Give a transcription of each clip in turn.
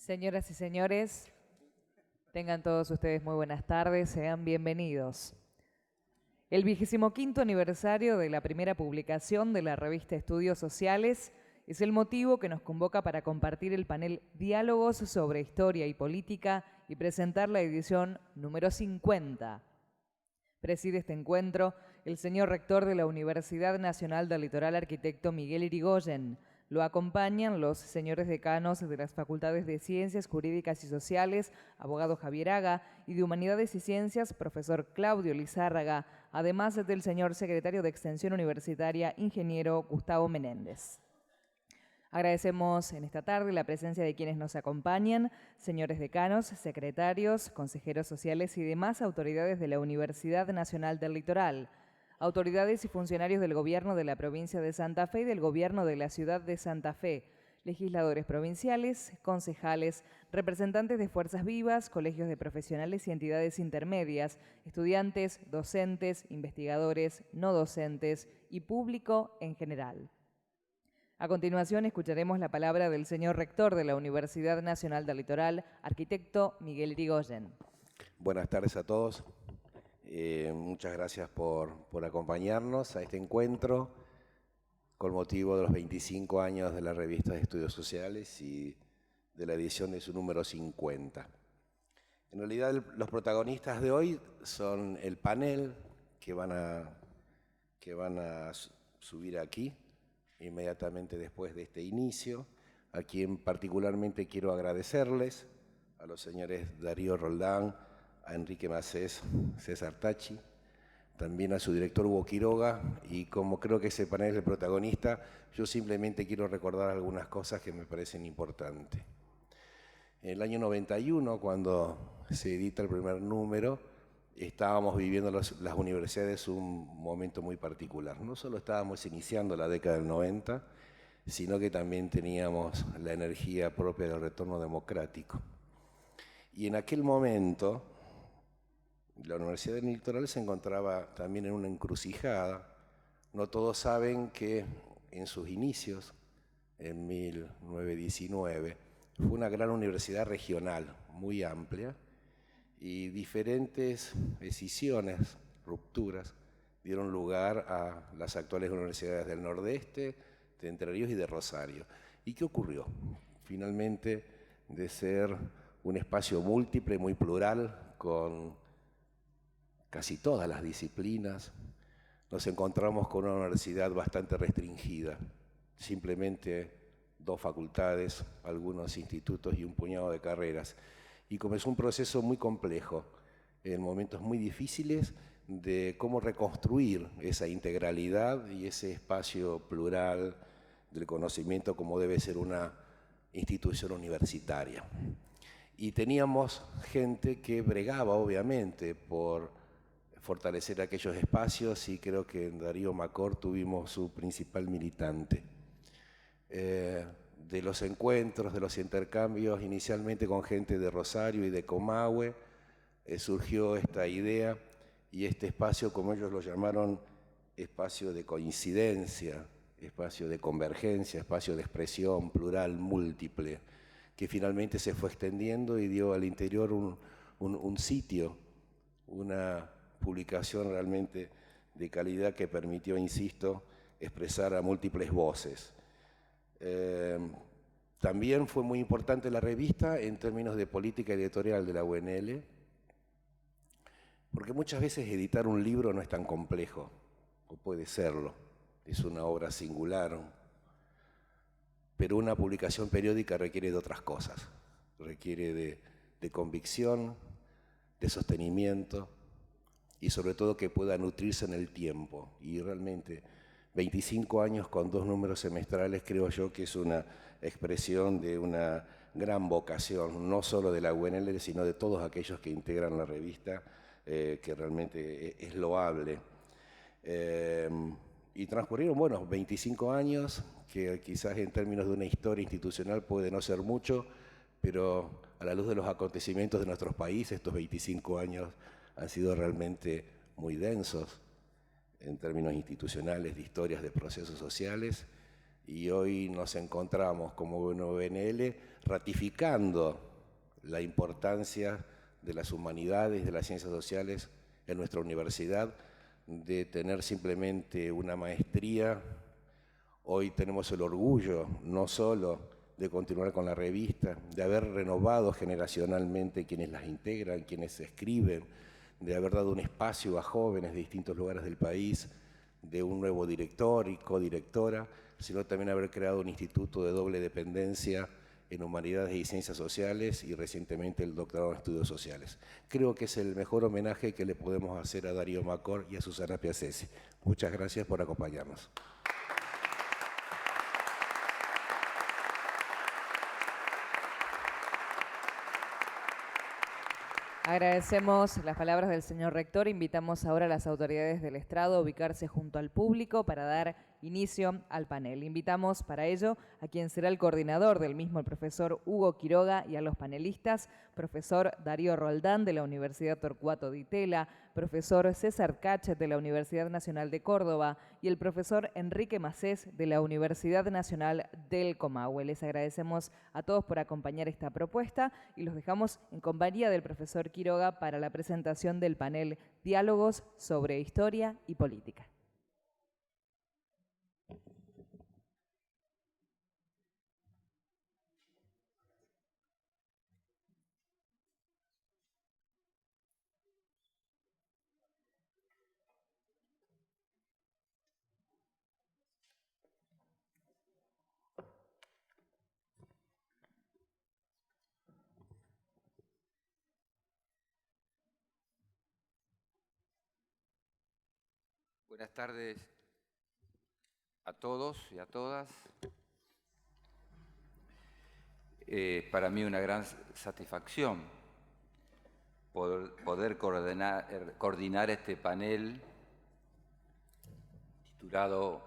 Señoras y señores, tengan todos ustedes muy buenas tardes, sean bienvenidos. El 25º aniversario de la primera publicación de la revista Estudios Sociales es el motivo que nos convoca para compartir el panel Diálogos sobre Historia y Política y presentar la edición número 50. Preside este encuentro el señor rector de la Universidad Nacional del Litoral, arquitecto Miguel Irigoyen. Lo acompañan los señores decanos de las Facultades de Ciencias Jurídicas y Sociales, abogado Javier Haga, y de Humanidades y Ciencias, profesor Claudio Lizárraga, además del señor secretario de Extensión Universitaria, ingeniero Gustavo Menéndez. Agradecemos en esta tarde la presencia de quienes nos acompañan, señores decanos, secretarios, consejeros sociales y demás autoridades de la Universidad Nacional del Litoral, autoridades y funcionarios del Gobierno de la Provincia de Santa Fe y del Gobierno de la Ciudad de Santa Fe, legisladores provinciales, concejales, representantes de fuerzas vivas, colegios de profesionales y entidades intermedias, estudiantes, docentes, investigadores, no docentes y público en general. A continuación escucharemos la palabra del señor rector de la Universidad Nacional del Litoral, arquitecto Miguel Irigoyen. Buenas tardes a todos. Muchas gracias por acompañarnos a este encuentro con motivo de los 25 años de la revista de Estudios Sociales y de la edición de su número 50. En realidad los protagonistas de hoy son el panel que van a subir aquí inmediatamente después de este inicio, a quien particularmente quiero agradecerles, a los señores Darío Roldán, a Enrique Macés, César Tachi, también a su director Hugo Quiroga, y como creo que ese panel es el protagonista, yo simplemente quiero recordar algunas cosas que me parecen importantes. En el año 91, cuando se edita el primer número, estábamos viviendo las universidades un momento muy particular. No solo estábamos iniciando la década del 90, sino que también teníamos la energía propia del retorno democrático. Y en aquel momento, la Universidad del Litoral se encontraba también en una encrucijada. No todos saben que en sus inicios, en 1919, fue una gran universidad regional, muy amplia, y diferentes escisiones, rupturas, dieron lugar a las actuales universidades del Nordeste, de Entre Ríos y de Rosario. ¿Y qué ocurrió? Finalmente, de ser un espacio múltiple, muy plural, con casi todas las disciplinas, nos encontramos con una universidad bastante restringida, simplemente 2 facultades, algunos institutos y un puñado de carreras. Y comenzó un proceso muy complejo, en momentos muy difíciles, de cómo reconstruir esa integralidad y ese espacio plural del conocimiento como debe ser una institución universitaria. Y teníamos gente que bregaba, obviamente, por fortalecer aquellos espacios, y creo que en Darío Macor tuvimos su principal militante. De los encuentros, de los intercambios, inicialmente con gente de Rosario y de Comahue, surgió esta idea y este espacio, como ellos lo llamaron, espacio de coincidencia, espacio de convergencia, espacio de expresión plural, múltiple, que finalmente se fue extendiendo y dio al interior un sitio, una publicación realmente de calidad que permitió, insisto, expresar a múltiples voces. También fue muy importante la revista en términos de política editorial de la UNL, porque muchas veces editar un libro no es tan complejo, o puede serlo, es una obra singular, pero una publicación periódica requiere de otras cosas, requiere de convicción, de sostenimiento y sobre todo que pueda nutrirse en el tiempo. Y realmente 25 años con 2 números semestrales creo yo que es una expresión de una gran vocación, no solo de la UNL, sino de todos aquellos que integran la revista, que realmente es loable. Y transcurrieron, 25 años, que quizás en términos de una historia institucional puede no ser mucho, pero a la luz de los acontecimientos de nuestros países, estos 25 años han sido realmente muy densos en términos institucionales, de historias, de procesos sociales, y hoy nos encontramos como UNL ratificando la importancia de las humanidades, de las ciencias sociales en nuestra universidad, de tener simplemente una maestría. Hoy tenemos el orgullo no solo de continuar con la revista, de haber renovado generacionalmente quienes las integran, quienes escriben, de haber dado un espacio a jóvenes de distintos lugares del país, de un nuevo director y codirectora, sino también haber creado un instituto de doble dependencia en Humanidades y Ciencias Sociales y recientemente el doctorado en Estudios Sociales. Creo que es el mejor homenaje que le podemos hacer a Darío Macor y a Susana Piazzesi. Muchas gracias por acompañarnos. Agradecemos las palabras del señor rector. Invitamos ahora a las autoridades del estrado a ubicarse junto al público para dar inicio al panel. Invitamos para ello a quien será el coordinador del mismo, el profesor Hugo Quiroga, y a los panelistas, profesor Darío Roldán de la Universidad Torcuato Di Tella, profesor César Cachet de la Universidad Nacional de Córdoba y el profesor Enrique Macés de la Universidad Nacional del Comahue. Les agradecemos a todos por acompañar esta propuesta y los dejamos en compañía del profesor Quiroga para la presentación del panel Diálogos sobre Historia y Política. Buenas tardes a todos y a todas. Para mí una gran satisfacción poder coordinar este panel titulado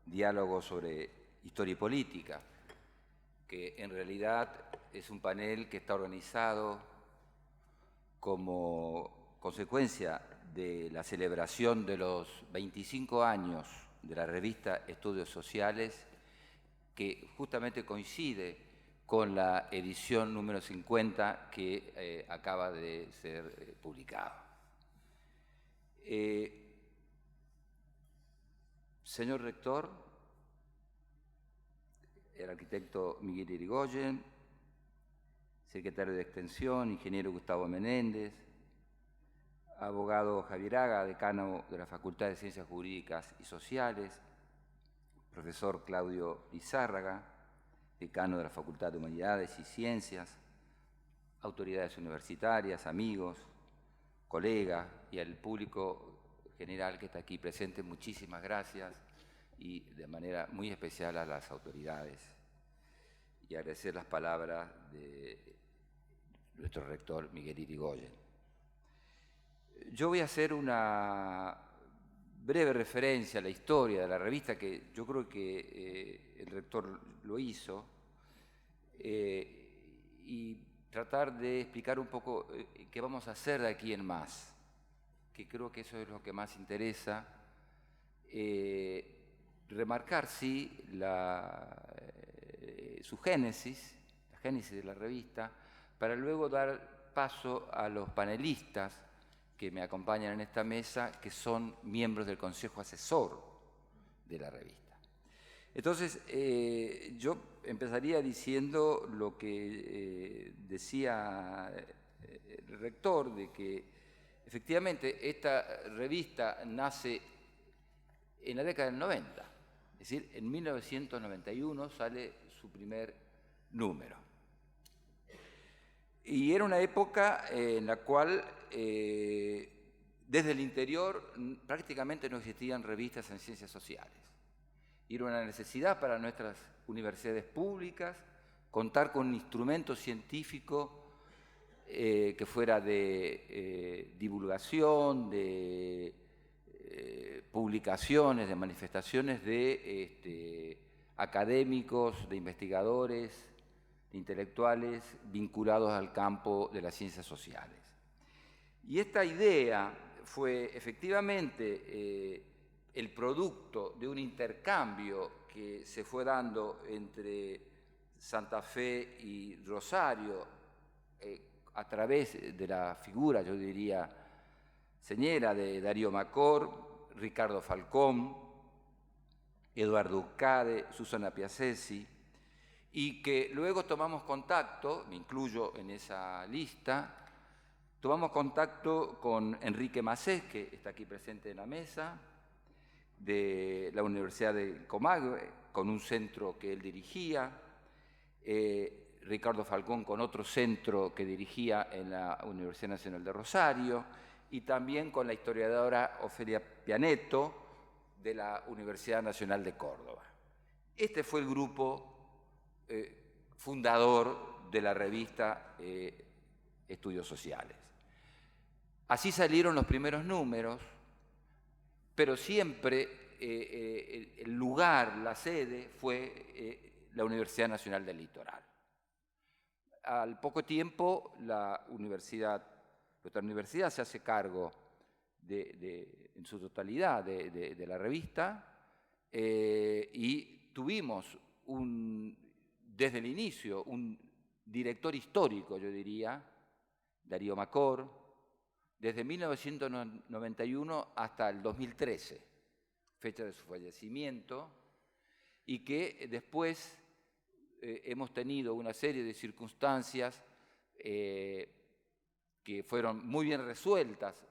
Diálogo sobre Historia y Política, que en realidad es un panel que está organizado como consecuencia de la celebración de los 25 años de la revista Estudios Sociales, que justamente coincide con la edición número 50 que acaba de ser publicada. Señor rector, el arquitecto Miguel Irigoyen, secretario de Extensión, ingeniero Gustavo Menéndez, abogado Javier Haga, decano de la Facultad de Ciencias Jurídicas y Sociales, profesor Claudio Lizárraga, decano de la Facultad de Humanidades y Ciencias, autoridades universitarias, amigos, colegas y al público general que está aquí presente, muchísimas gracias y de manera muy especial a las autoridades y agradecer las palabras de nuestro rector Miguel Irigoyen. Yo voy a hacer una breve referencia a la historia de la revista, que yo creo que el rector lo hizo, y tratar de explicar un poco qué vamos a hacer de aquí en más, que creo que eso es lo que más interesa. Remarcar, sí, su génesis, la génesis de la revista, para luego dar paso a los panelistas que me acompañan en esta mesa, que son miembros del Consejo Asesor de la revista. Entonces, yo empezaría diciendo lo que decía el rector, de que efectivamente esta revista nace en la década del 90, es decir, en 1991 sale su primer número. Y era una época en la cual desde el interior prácticamente no existían revistas en ciencias sociales. Y era una necesidad para nuestras universidades públicas contar con un instrumento científico que fuera de divulgación, de publicaciones, de manifestaciones de académicos, de investigadores, de intelectuales vinculados al campo de las ciencias sociales. Y esta idea fue efectivamente el producto de un intercambio que se fue dando entre Santa Fe y Rosario a través de la figura, yo diría, señera de Darío Macor, Ricardo Falcón, Eduardo Ucade, Susana Piazzesi, y que luego tomamos contacto, me incluyo en esa lista, tomamos contacto con Enrique Macés, que está aquí presente en la mesa, de la Universidad de Comagüe, con un centro que él dirigía, Ricardo Falcón con otro centro que dirigía en la Universidad Nacional de Rosario, y también con la historiadora Ofelia Pianetto de la Universidad Nacional de Córdoba. Este fue el grupo fundador de la revista Estudios Sociales. Así salieron los primeros números, pero siempre el lugar, la sede, fue la Universidad Nacional del Litoral. Al poco tiempo, nuestra universidad se hace cargo en su totalidad de la revista, y tuvimos desde el inicio un director histórico, yo diría, Darío Macor, desde 1991 hasta el 2013, fecha de su fallecimiento, y que después hemos tenido una serie de circunstancias que fueron muy bien resueltas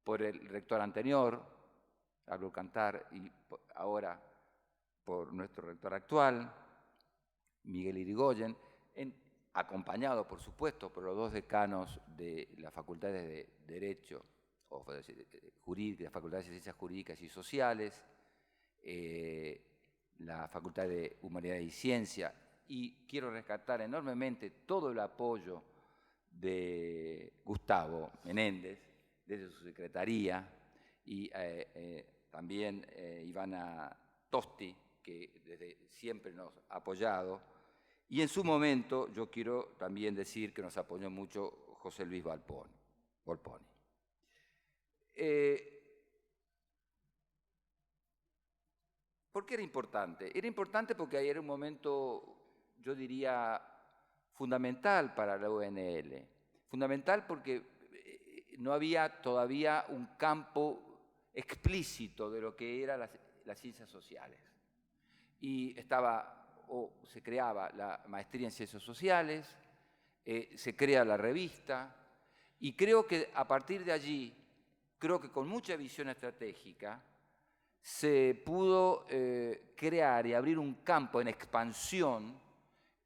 por el rector anterior, Pablo Cantar, y ahora por nuestro rector actual, Miguel Irigoyen, acompañado, por supuesto, por los dos decanos de las facultades de Derecho, o Jurídica, las facultades de Ciencias Jurídicas y Sociales, la Facultad de Humanidades y Ciencia, y quiero rescatar enormemente todo el apoyo de Gustavo Menéndez, desde su secretaría, y también Ivana Tosti, que desde siempre nos ha apoyado. Y en su momento, yo quiero también decir que nos apoyó mucho José Luis Volponi. ¿Por qué era importante? Era importante porque ahí era un momento, yo diría, fundamental para la UNL. Fundamental porque no había todavía un campo explícito de lo que eran las ciencias sociales. Y se creaba la maestría en ciencias sociales, se crea la revista, y creo que a partir de allí, creo que con mucha visión estratégica, se pudo crear y abrir un campo en expansión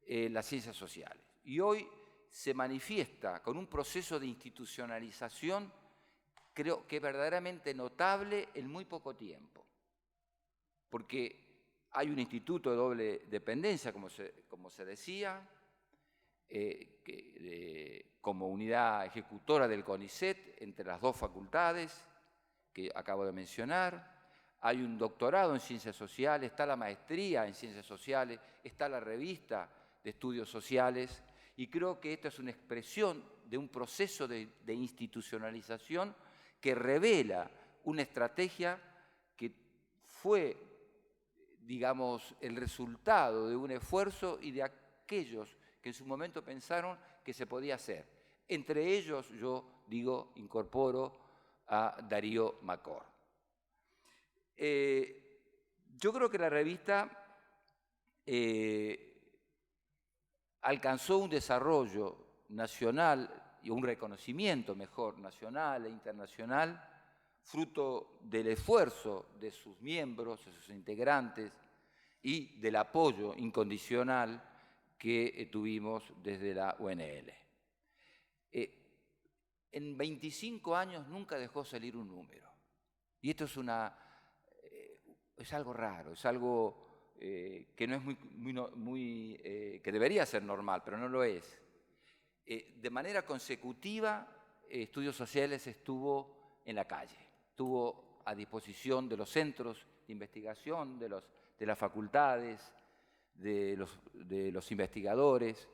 las ciencias sociales. Y hoy se manifiesta con un proceso de institucionalización, creo que verdaderamente notable en muy poco tiempo. Porque hay un instituto de doble dependencia, como se decía, como unidad ejecutora del CONICET entre las dos facultades que acabo de mencionar. Hay un doctorado en Ciencias Sociales, está la maestría en Ciencias Sociales, está la revista de Estudios Sociales, y creo que esta es una expresión de un proceso de institucionalización que revela una estrategia que fue, digamos, el resultado de un esfuerzo y de aquellos que en su momento pensaron que se podía hacer. Entre ellos, yo digo, incorporo a Darío Macor. Yo creo que la revista alcanzó un desarrollo nacional y un reconocimiento mejor nacional e internacional, fruto del esfuerzo de sus miembros, de sus integrantes y del apoyo incondicional que tuvimos desde la UNL. En 25 años nunca dejó salir un número. Y esto es algo raro, es algo que no es que debería ser normal, pero no lo es. De manera consecutiva, Estudios Sociales estuvo en la calle, estuvo a disposición de los centros de investigación, de las facultades, de los investigadores.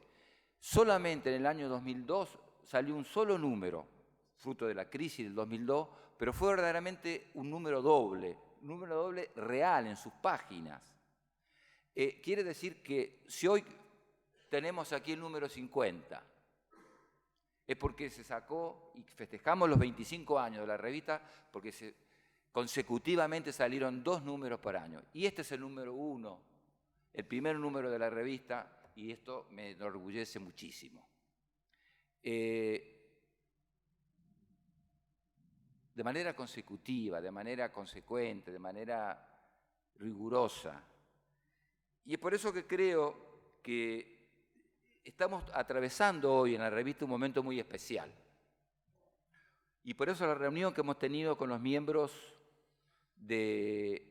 Solamente en el año 2002 salió un solo número, fruto de la crisis del 2002, pero fue verdaderamente un número doble real en sus páginas. quiere decir que si hoy tenemos aquí el número 50, es porque se sacó y festejamos los 25 años de la revista, porque consecutivamente salieron 2 números por año. Y este es el número 1, el primer número de la revista, y esto me enorgullece muchísimo. De manera consecutiva, de manera consecuente, de manera rigurosa. Y es por eso que creo que estamos atravesando hoy en la revista un momento muy especial. Y por eso la reunión que hemos tenido con los miembros del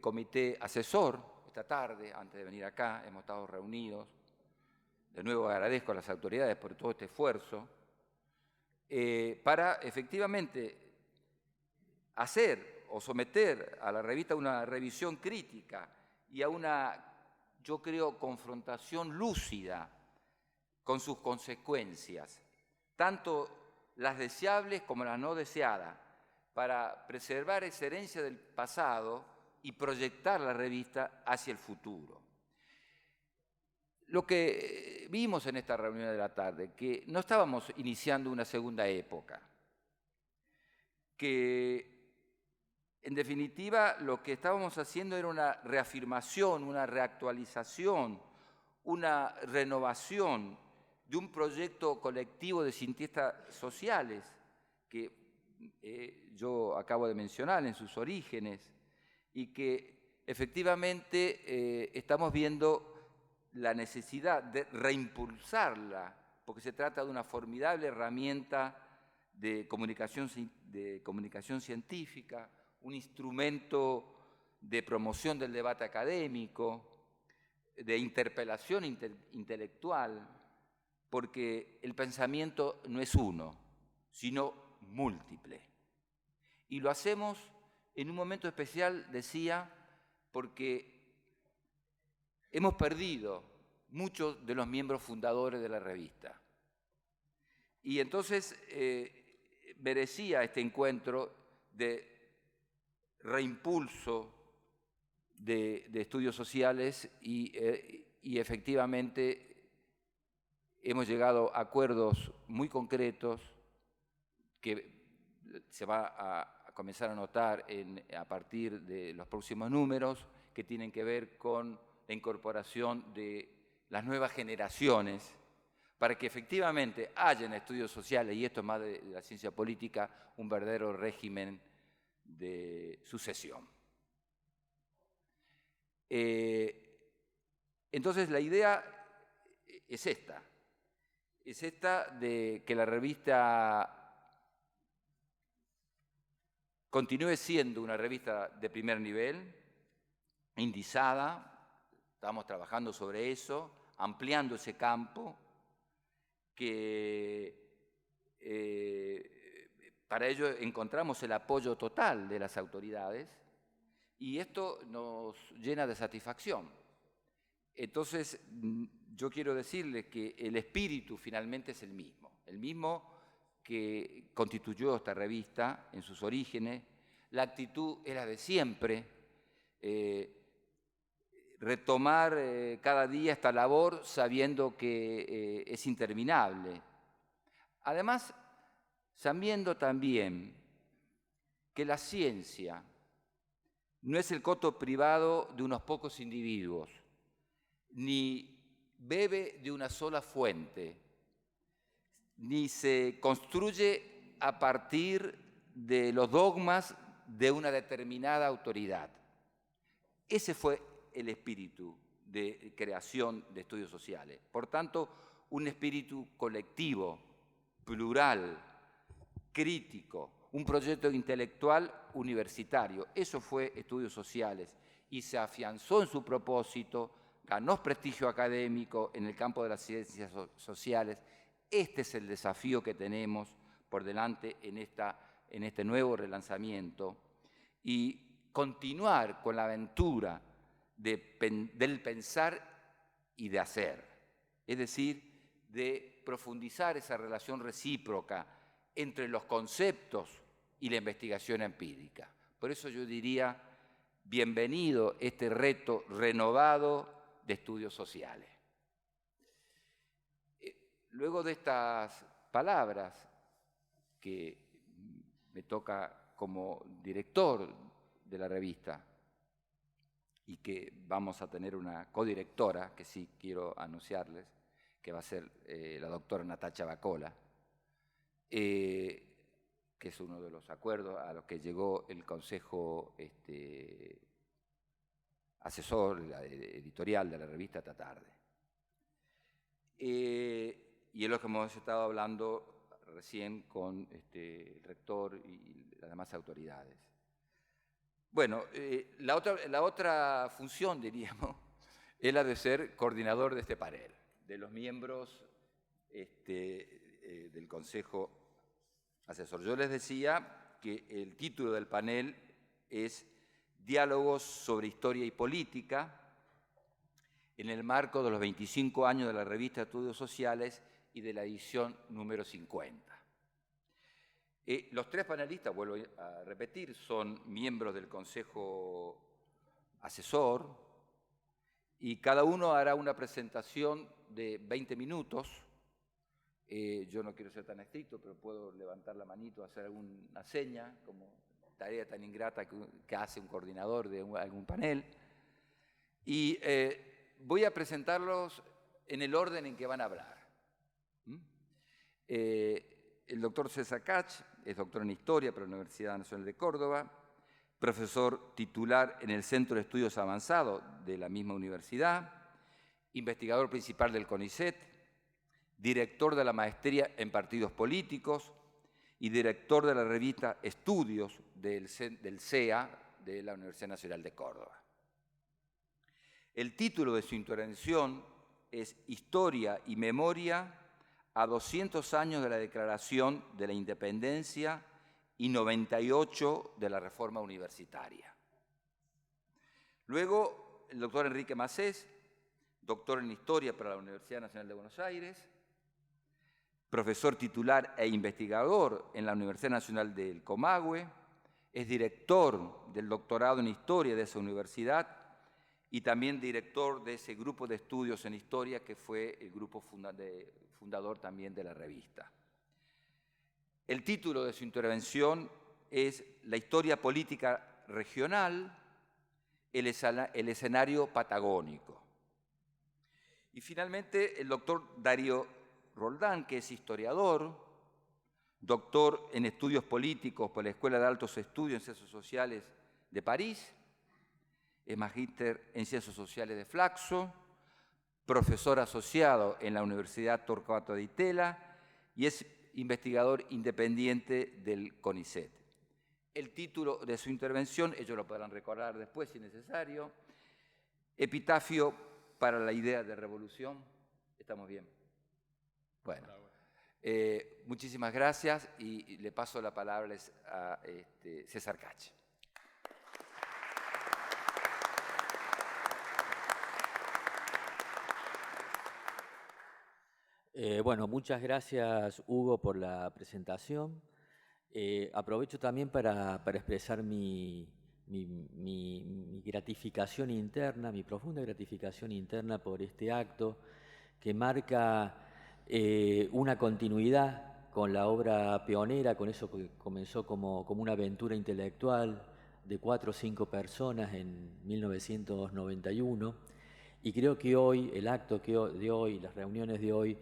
comité asesor esta tarde, antes de venir acá, hemos estado reunidos. De nuevo agradezco a las autoridades por todo este esfuerzo, para efectivamente hacer o someter a la revista una revisión crítica y a una, yo creo, confrontación lúcida con sus consecuencias, tanto las deseables como las no deseadas, para preservar esa herencia del pasado y proyectar la revista hacia el futuro. Lo que vimos en esta reunión de la tarde, que no estábamos iniciando una segunda época, que en definitiva lo que estábamos haciendo era una reafirmación, una reactualización, una renovación de un proyecto colectivo de cientistas sociales que yo acabo de mencionar en sus orígenes y que efectivamente estamos viendo la necesidad de reimpulsarla, porque se trata de una formidable herramienta de comunicación científica, un instrumento de promoción del debate académico, de interpelación intelectual, porque el pensamiento no es uno, sino múltiple. Y lo hacemos en un momento especial, decía, porque hemos perdido muchos de los miembros fundadores de la revista. Y entonces merecía este encuentro de reimpulso de estudios sociales y efectivamente hemos llegado a acuerdos muy concretos que se va a comenzar a notar a partir de los próximos números, que tienen que ver con la incorporación de las nuevas generaciones para que efectivamente haya en estudios sociales, y esto es más de la ciencia política, un verdadero régimen de sucesión. Entonces la idea es esta de que la revista continúe siendo una revista de primer nivel, indizada. Estamos trabajando sobre eso, ampliando ese campo, que para ello encontramos el apoyo total de las autoridades y esto nos llena de satisfacción. Entonces, yo quiero decirles que el espíritu finalmente es el mismo que constituyó esta revista en sus orígenes. La actitud era de siempre, retomar cada día esta labor sabiendo que es interminable. Además, sabiendo también que la ciencia no es el coto privado de unos pocos individuos, ni bebe de una sola fuente, ni se construye a partir de los dogmas de una determinada autoridad. Ese fue el espíritu de creación de estudios sociales. Por tanto, un espíritu colectivo, plural, crítico, un proyecto intelectual universitario. Eso fue estudios sociales y se afianzó en su propósito, ganó prestigio académico en el campo de las ciencias sociales. Este es el desafío que tenemos por delante en este nuevo relanzamiento y continuar con la aventura del pensar y de hacer, es decir, de profundizar esa relación recíproca entre los conceptos y la investigación empírica. Por eso yo diría bienvenido este reto renovado de estudios sociales. Luego de estas palabras, que me toca como director de la revista y que vamos a tener una codirectora, que sí quiero anunciarles, que va a ser la doctora Natacha Bacola, que es uno de los acuerdos a los que llegó el Consejo Asesor Editorial de la revista esta tarde. Y es lo que hemos estado hablando recién con el rector y las demás autoridades. Bueno, la otra función, diríamos, es la de ser coordinador de este panel, de los miembros del Consejo Asesor. Yo les decía que el título del panel es Diálogos sobre Historia y Política, en el marco de los 25 años de la revista de Estudios Sociales y de la edición número 50. Los tres panelistas, vuelvo a repetir, son miembros del Consejo Asesor y cada uno hará una presentación de 20 minutos. Yo no quiero ser tan estricto, pero puedo levantar la manito, hacer alguna seña, como tarea tan ingrata que hace un coordinador de algún panel. Y voy a presentarlos en el orden en que van a hablar. El doctor César Kach es doctor en Historia por la Universidad Nacional de Córdoba, profesor titular en el Centro de Estudios Avanzados de la misma universidad, investigador principal del CONICET, director de la Maestría en Partidos Políticos y director de la revista Estudios del CEA de la Universidad Nacional de Córdoba. El título de su intervención es Historia y Memoria a 200 años de la Declaración de la Independencia y 98 de la Reforma Universitaria. Luego, el doctor Enrique Macés, doctor en Historia por la Universidad Nacional de Buenos Aires, profesor titular e investigador en la Universidad Nacional del Comahue, es director del doctorado en Historia de esa universidad y también director de ese grupo de estudios en Historia que fue el grupo fundador también de la revista. El título de su intervención es La historia política regional, el escenario patagónico. Y finalmente el doctor Darío Roldán, que es historiador, doctor en estudios políticos por la Escuela de Altos Estudios en Ciencias Sociales de París, es magíster en Ciencias Sociales de Flaxo, profesor asociado en la Universidad Torquato Di Tella y es investigador independiente del CONICET. El título de su intervención, ellos lo podrán recordar después si necesario, Epitafio para la idea de revolución. ¿Estamos bien? Bueno, muchísimas gracias y le paso la palabra a César Kach. Bueno, muchas gracias, Hugo, por la presentación. Aprovecho también para expresar mi gratificación interna, mi profunda gratificación interna por este acto que marca una continuidad con la obra pionera, con eso que comenzó como una aventura intelectual de 4 o 5 personas en 1991. Y creo que hoy, el acto de hoy, las reuniones de hoy,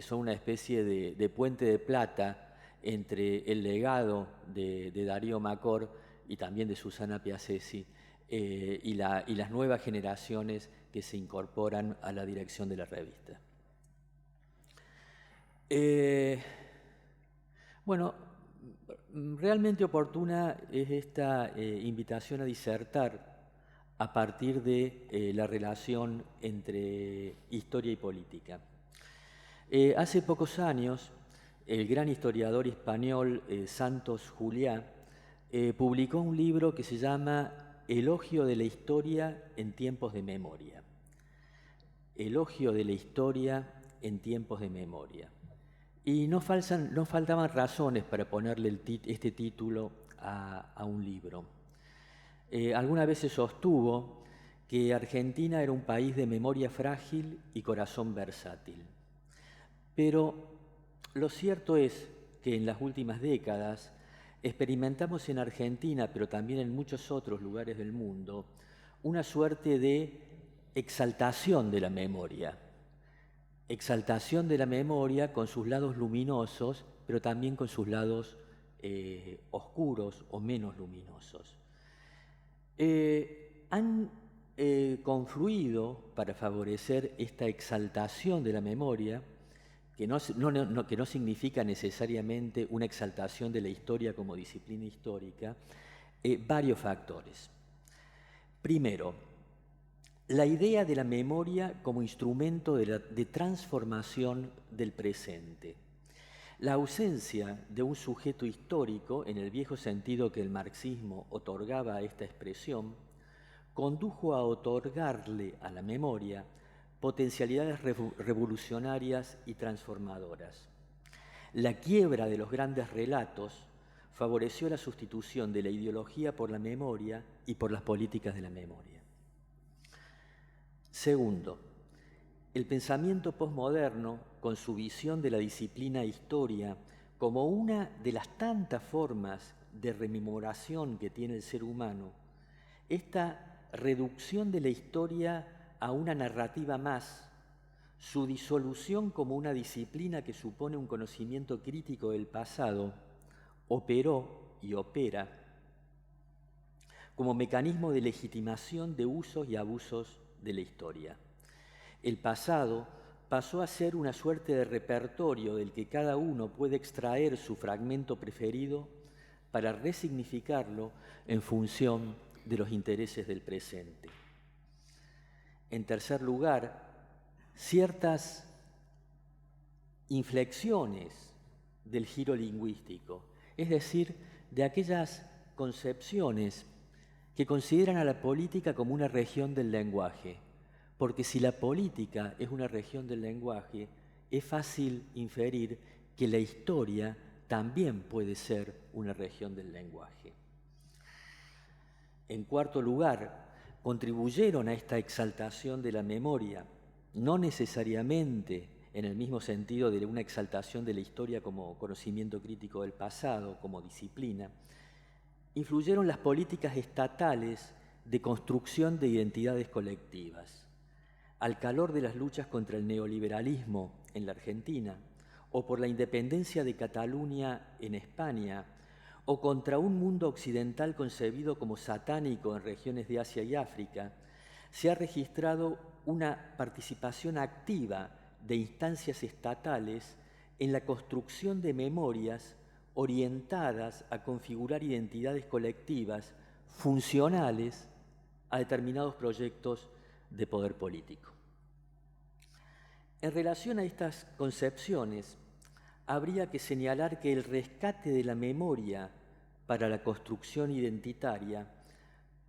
son una especie de puente de plata entre el legado de Darío Macor y también de Susana Piazzesi y las nuevas generaciones que se incorporan a la dirección de la revista. Bueno, realmente oportuna es esta invitación a disertar a partir de la relación entre historia y política. Hace pocos años, el gran historiador español Santos Juliá publicó un libro que se llama Elogio de la historia en tiempos de memoria. Elogio de la historia en tiempos de memoria. Y no faltaban razones para ponerle este título a un libro. algunas veces sostuvo que Argentina era un país de memoria frágil y corazón versátil. Pero lo cierto es que en las últimas décadas experimentamos en Argentina, pero también en muchos otros lugares del mundo, una suerte de exaltación de la memoria. Exaltación de la memoria con sus lados luminosos, pero también con sus lados oscuros o menos luminosos. Han confluido para favorecer esta exaltación de la memoria, que no significa necesariamente una exaltación de la historia como disciplina histórica, varios factores. Primero, la idea de la memoria como instrumento de transformación del presente. La ausencia de un sujeto histórico, en el viejo sentido que el marxismo otorgaba a esta expresión, condujo a otorgarle a la memoria potencialidades revolucionarias y transformadoras. La quiebra de los grandes relatos favoreció la sustitución de la ideología por la memoria y por las políticas de la memoria. Segundo, el pensamiento posmoderno, con su visión de la disciplina historia como una de las tantas formas de rememoración que tiene el ser humano, esta reducción de la historia a una narrativa más, su disolución como una disciplina que supone un conocimiento crítico del pasado, operó y opera como mecanismo de legitimación de usos y abusos de la historia. El pasado pasó a ser una suerte de repertorio del que cada uno puede extraer su fragmento preferido para resignificarlo en función de los intereses del presente. En tercer lugar, ciertas inflexiones del giro lingüístico, es decir, de aquellas concepciones que consideran a la política como una región del lenguaje, porque si la política es una región del lenguaje, es fácil inferir que la historia también puede ser una región del lenguaje. En cuarto lugar, contribuyeron a esta exaltación de la memoria, no necesariamente en el mismo sentido de una exaltación de la historia como conocimiento crítico del pasado, como disciplina, influyeron las políticas estatales de construcción de identidades colectivas. Al calor de las luchas contra el neoliberalismo en la Argentina, o por la independencia de Cataluña en España, o contra un mundo occidental concebido como satánico en regiones de Asia y África, se ha registrado una participación activa de instancias estatales en la construcción de memorias orientadas a configurar identidades colectivas funcionales a determinados proyectos de poder político. En relación a estas concepciones, habría que señalar que el rescate de la memoria para la construcción identitaria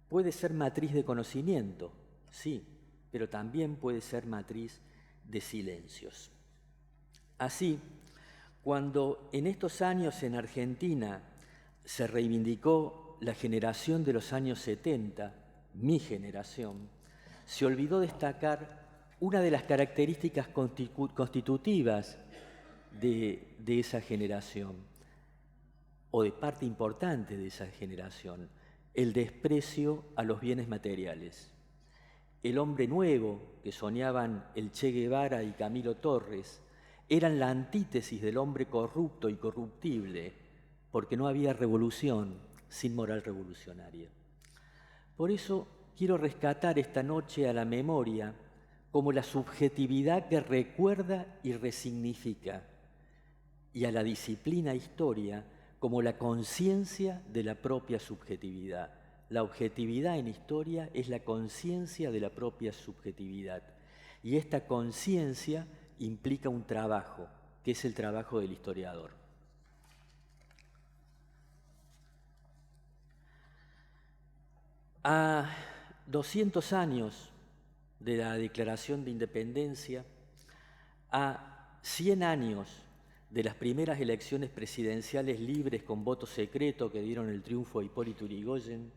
puede ser matriz de conocimiento, sí, pero también puede ser matriz de silencios. Así, cuando en estos años en Argentina se reivindicó la generación de los años 70, mi generación, se olvidó destacar una de las características constitutivas de esa generación, o de parte importante de esa generación, el desprecio a los bienes materiales. El hombre nuevo que soñaban el Che Guevara y Camilo Torres eran la antítesis del hombre corrupto y corruptible, porque no había revolución sin moral revolucionaria. Por eso quiero rescatar esta noche a la memoria como la subjetividad que recuerda y resignifica, y a la disciplina historia como la conciencia de la propia subjetividad. La objetividad en historia es la conciencia de la propia subjetividad, y esta conciencia implica un trabajo, que es el trabajo del historiador. A 200 años de la Declaración de Independencia, a 100 años de las primeras elecciones presidenciales libres con voto secreto que dieron el triunfo a Hipólito Yrigoyen,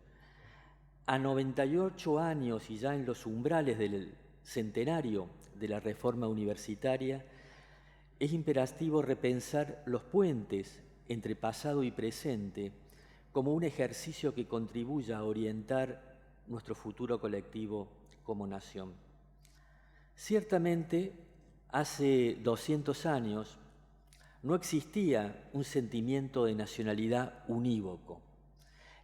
A 98 años y ya en los umbrales del centenario de la reforma universitaria, es imperativo repensar los puentes entre pasado y presente como un ejercicio que contribuya a orientar nuestro futuro colectivo como nación. Ciertamente, hace 200 años no existía un sentimiento de nacionalidad unívoco.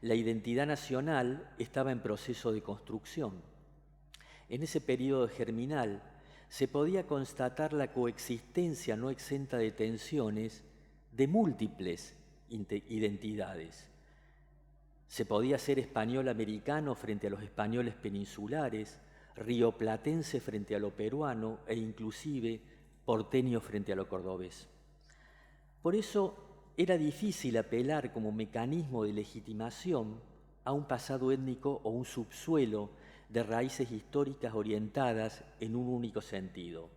La identidad nacional estaba en proceso de construcción. En ese periodo germinal se podía constatar la coexistencia no exenta de tensiones de múltiples identidades. Se podía ser español-americano frente a los españoles peninsulares, rioplatense frente a lo peruano e inclusive porteño frente a lo cordobés. Por eso era difícil apelar como mecanismo de legitimación a un pasado étnico o un subsuelo de raíces históricas orientadas en un único sentido.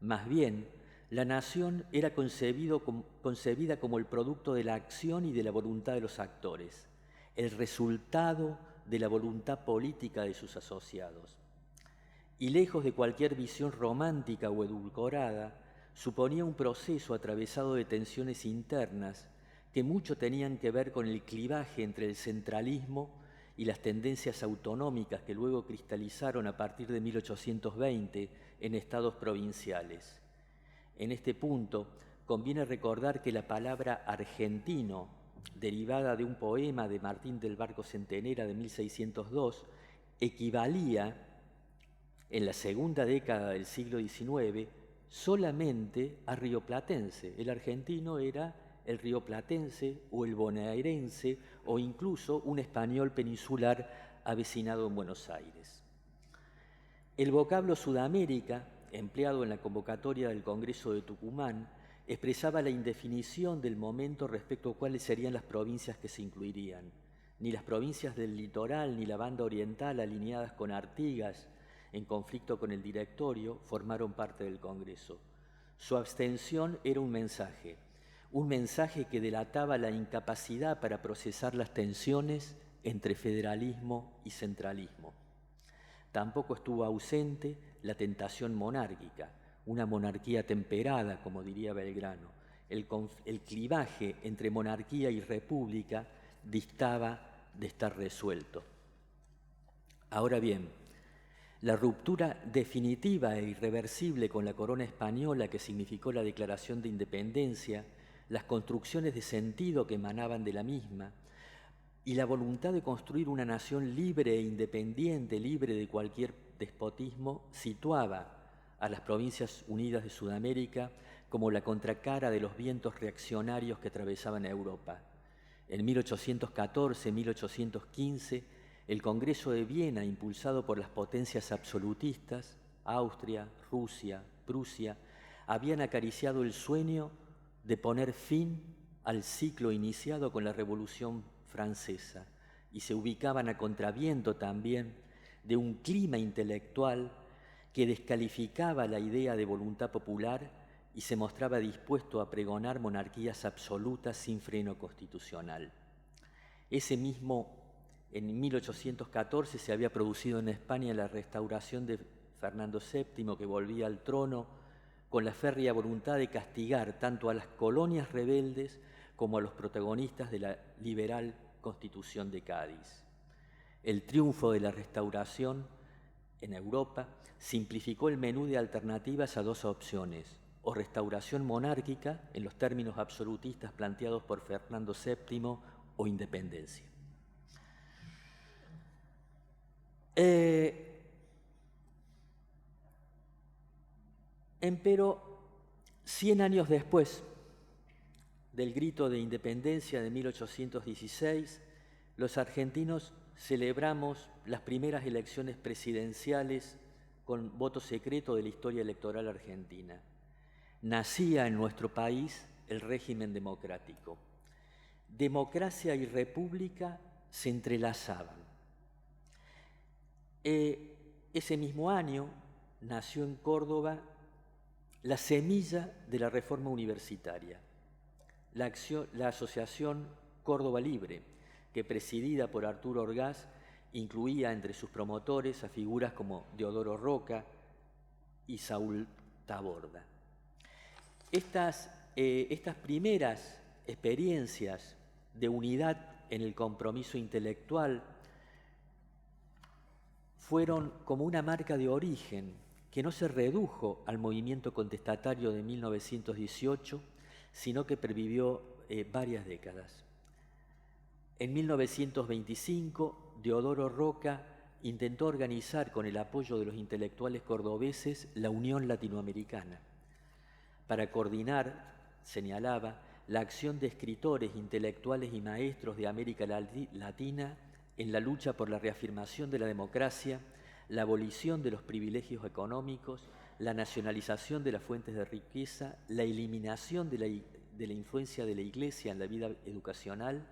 Más bien, la nación era concebida como el producto de la acción y de la voluntad de los actores, el resultado de la voluntad política de sus asociados. Y lejos de cualquier visión romántica o edulcorada, suponía un proceso atravesado de tensiones internas que mucho tenían que ver con el clivaje entre el centralismo y las tendencias autonómicas que luego cristalizaron a partir de 1820 en estados provinciales. En este punto, conviene recordar que la palabra argentino, derivada de un poema de Martín del Barco Centenera de 1602, equivalía, en la segunda década del siglo XIX, solamente a rioplatense. El argentino era el rioplatense o el bonaerense o incluso un español peninsular avecinado en Buenos Aires. El vocablo Sudamérica, empleado en la convocatoria del Congreso de Tucumán, expresaba la indefinición del momento respecto a cuáles serían las provincias que se incluirían. Ni las provincias del litoral ni la banda oriental, alineadas con Artigas en conflicto con el directorio, formaron parte del Congreso. Su abstención era un mensaje que delataba la incapacidad para procesar las tensiones entre federalismo y centralismo. Tampoco estuvo ausente la tentación monárquica, una monarquía temperada, como diría Belgrano. El clivaje entre monarquía y república distaba de estar resuelto. Ahora bien, la ruptura definitiva e irreversible con la corona española que significó la Declaración de Independencia, las construcciones de sentido que emanaban de la misma y la voluntad de construir una nación libre e independiente, libre de cualquier despotismo, situaba a las Provincias Unidas de Sudamérica como la contracara de los vientos reaccionarios que atravesaban Europa. En 1814-1815, el Congreso de Viena, impulsado por las potencias absolutistas, Austria, Rusia, Prusia, habían acariciado el sueño de poner fin al ciclo iniciado con la Revolución Francesa y se ubicaban a contraviento también de un clima intelectual que descalificaba la idea de voluntad popular y se mostraba dispuesto a pregonar monarquías absolutas sin freno constitucional. En 1814 se había producido en España la restauración de Fernando VII, que volvía al trono con la férrea voluntad de castigar tanto a las colonias rebeldes como a los protagonistas de la liberal Constitución de Cádiz. El triunfo de la restauración en Europa simplificó el menú de alternativas a dos opciones: o restauración monárquica, en los términos absolutistas planteados por Fernando VII, o independencia. Empero, 100 años después del grito de independencia de 1816, los argentinos celebramos las primeras elecciones presidenciales con voto secreto de la historia electoral argentina. Nacía en nuestro país el régimen democrático. Democracia y república se entrelazaban. Ese mismo año nació en Córdoba la semilla de la reforma universitaria, la Asociación Córdoba Libre, que presidida por Arturo Orgaz incluía entre sus promotores a figuras como Deodoro Roca y Saúl Taborda. Estas primeras experiencias de unidad en el compromiso intelectual fueron como una marca de origen que no se redujo al movimiento contestatario de 1918, sino que pervivió varias décadas. En 1925, Deodoro Roca intentó organizar con el apoyo de los intelectuales cordobeses la Unión Latinoamericana para coordinar, señalaba, la acción de escritores, intelectuales y maestros de América Latina en la lucha por la reafirmación de la democracia, la abolición de los privilegios económicos, la nacionalización de las fuentes de riqueza, la eliminación de la influencia de la Iglesia en la vida educacional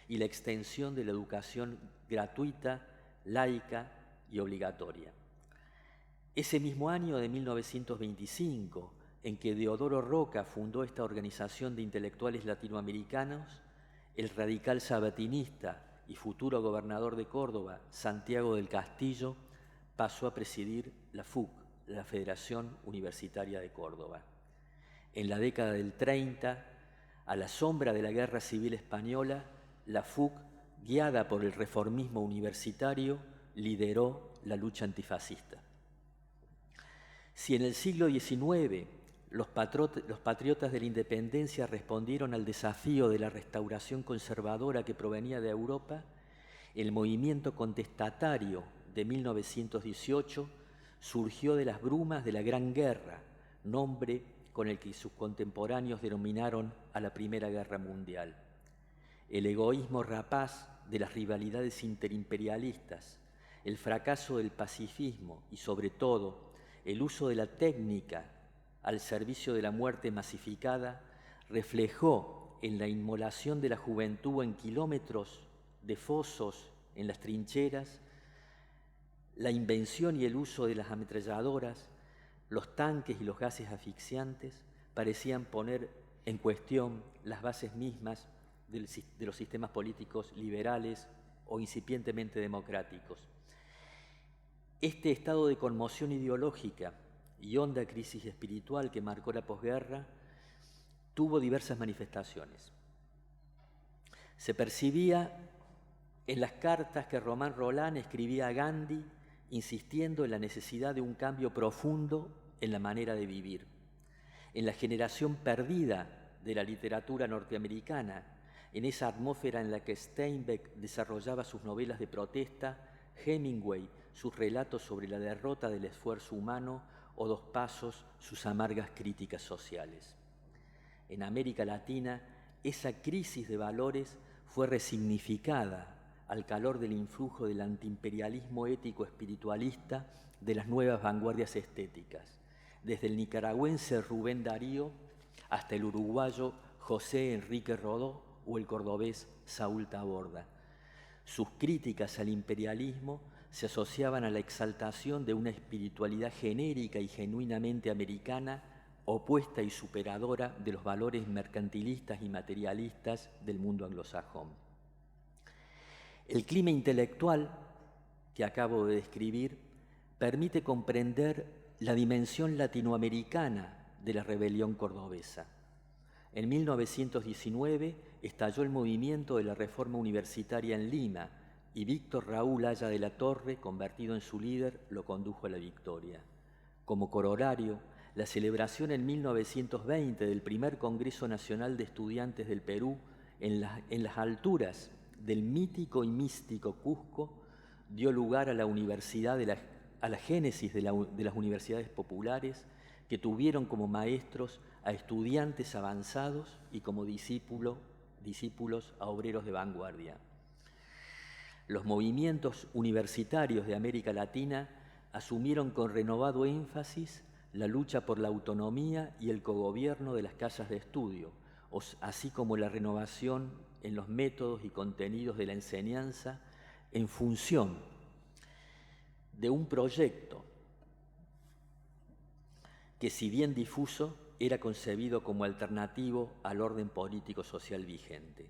y la extensión de la educación gratuita, laica y obligatoria. Ese mismo año de 1925, en que Deodoro Roca fundó esta organización de intelectuales latinoamericanos, el radical sabatinista y futuro gobernador de Córdoba, Santiago del Castillo, pasó a presidir la FUC, la Federación Universitaria de Córdoba. En la década del 30, a la sombra de la Guerra Civil Española, la FUC, guiada por el reformismo universitario, lideró la lucha antifascista. Si en el siglo XIX los patriotas de la independencia respondieron al desafío de la restauración conservadora que provenía de Europa, el movimiento contestatario de 1918 surgió de las brumas de la Gran Guerra, nombre con el que sus contemporáneos denominaron a la Primera Guerra Mundial. El egoísmo rapaz de las rivalidades interimperialistas, el fracaso del pacifismo y, sobre todo, el uso de la técnica al servicio de la muerte masificada reflejó en la inmolación de la juventud en kilómetros de fosos en las trincheras, la invención y el uso de las ametralladoras, los tanques y los gases asfixiantes parecían poner en cuestión las bases mismas de los sistemas políticos liberales o incipientemente democráticos. Este estado de conmoción ideológica y honda crisis espiritual que marcó la posguerra tuvo diversas manifestaciones. Se percibía en las cartas que Román Roland escribía a Gandhi, insistiendo en la necesidad de un cambio profundo en la manera de vivir. En la generación perdida de la literatura norteamericana, en esa atmósfera en la que Steinbeck desarrollaba sus novelas de protesta, Hemingway sus relatos sobre la derrota del esfuerzo humano o Dos Pasos sus amargas críticas sociales. En América Latina, esa crisis de valores fue resignificada al calor del influjo del antiimperialismo ético espiritualista de las nuevas vanguardias estéticas, desde el nicaragüense Rubén Darío hasta el uruguayo José Enrique Rodó o el cordobés Saúl Taborda. Sus críticas al imperialismo se asociaban a la exaltación de una espiritualidad genérica y genuinamente americana, opuesta y superadora de los valores mercantilistas y materialistas del mundo anglosajón. El clima intelectual que acabo de describir permite comprender la dimensión latinoamericana de la rebelión cordobesa. En 1919 estalló el movimiento de la reforma universitaria en Lima y Víctor Raúl Haya de la Torre, convertido en su líder, lo condujo a la victoria. Como corolario, la celebración en 1920 del primer Congreso Nacional de Estudiantes del Perú en las alturas del mítico y místico Cusco dio lugar a la génesis de las universidades populares, que tuvieron como maestros a estudiantes avanzados y como discípulos a obreros de vanguardia. Los movimientos universitarios de América Latina asumieron con renovado énfasis la lucha por la autonomía y el cogobierno de las casas de estudio, así como la renovación en los métodos y contenidos de la enseñanza en función de un proyecto que, si bien difuso, era concebido como alternativo al orden político-social vigente.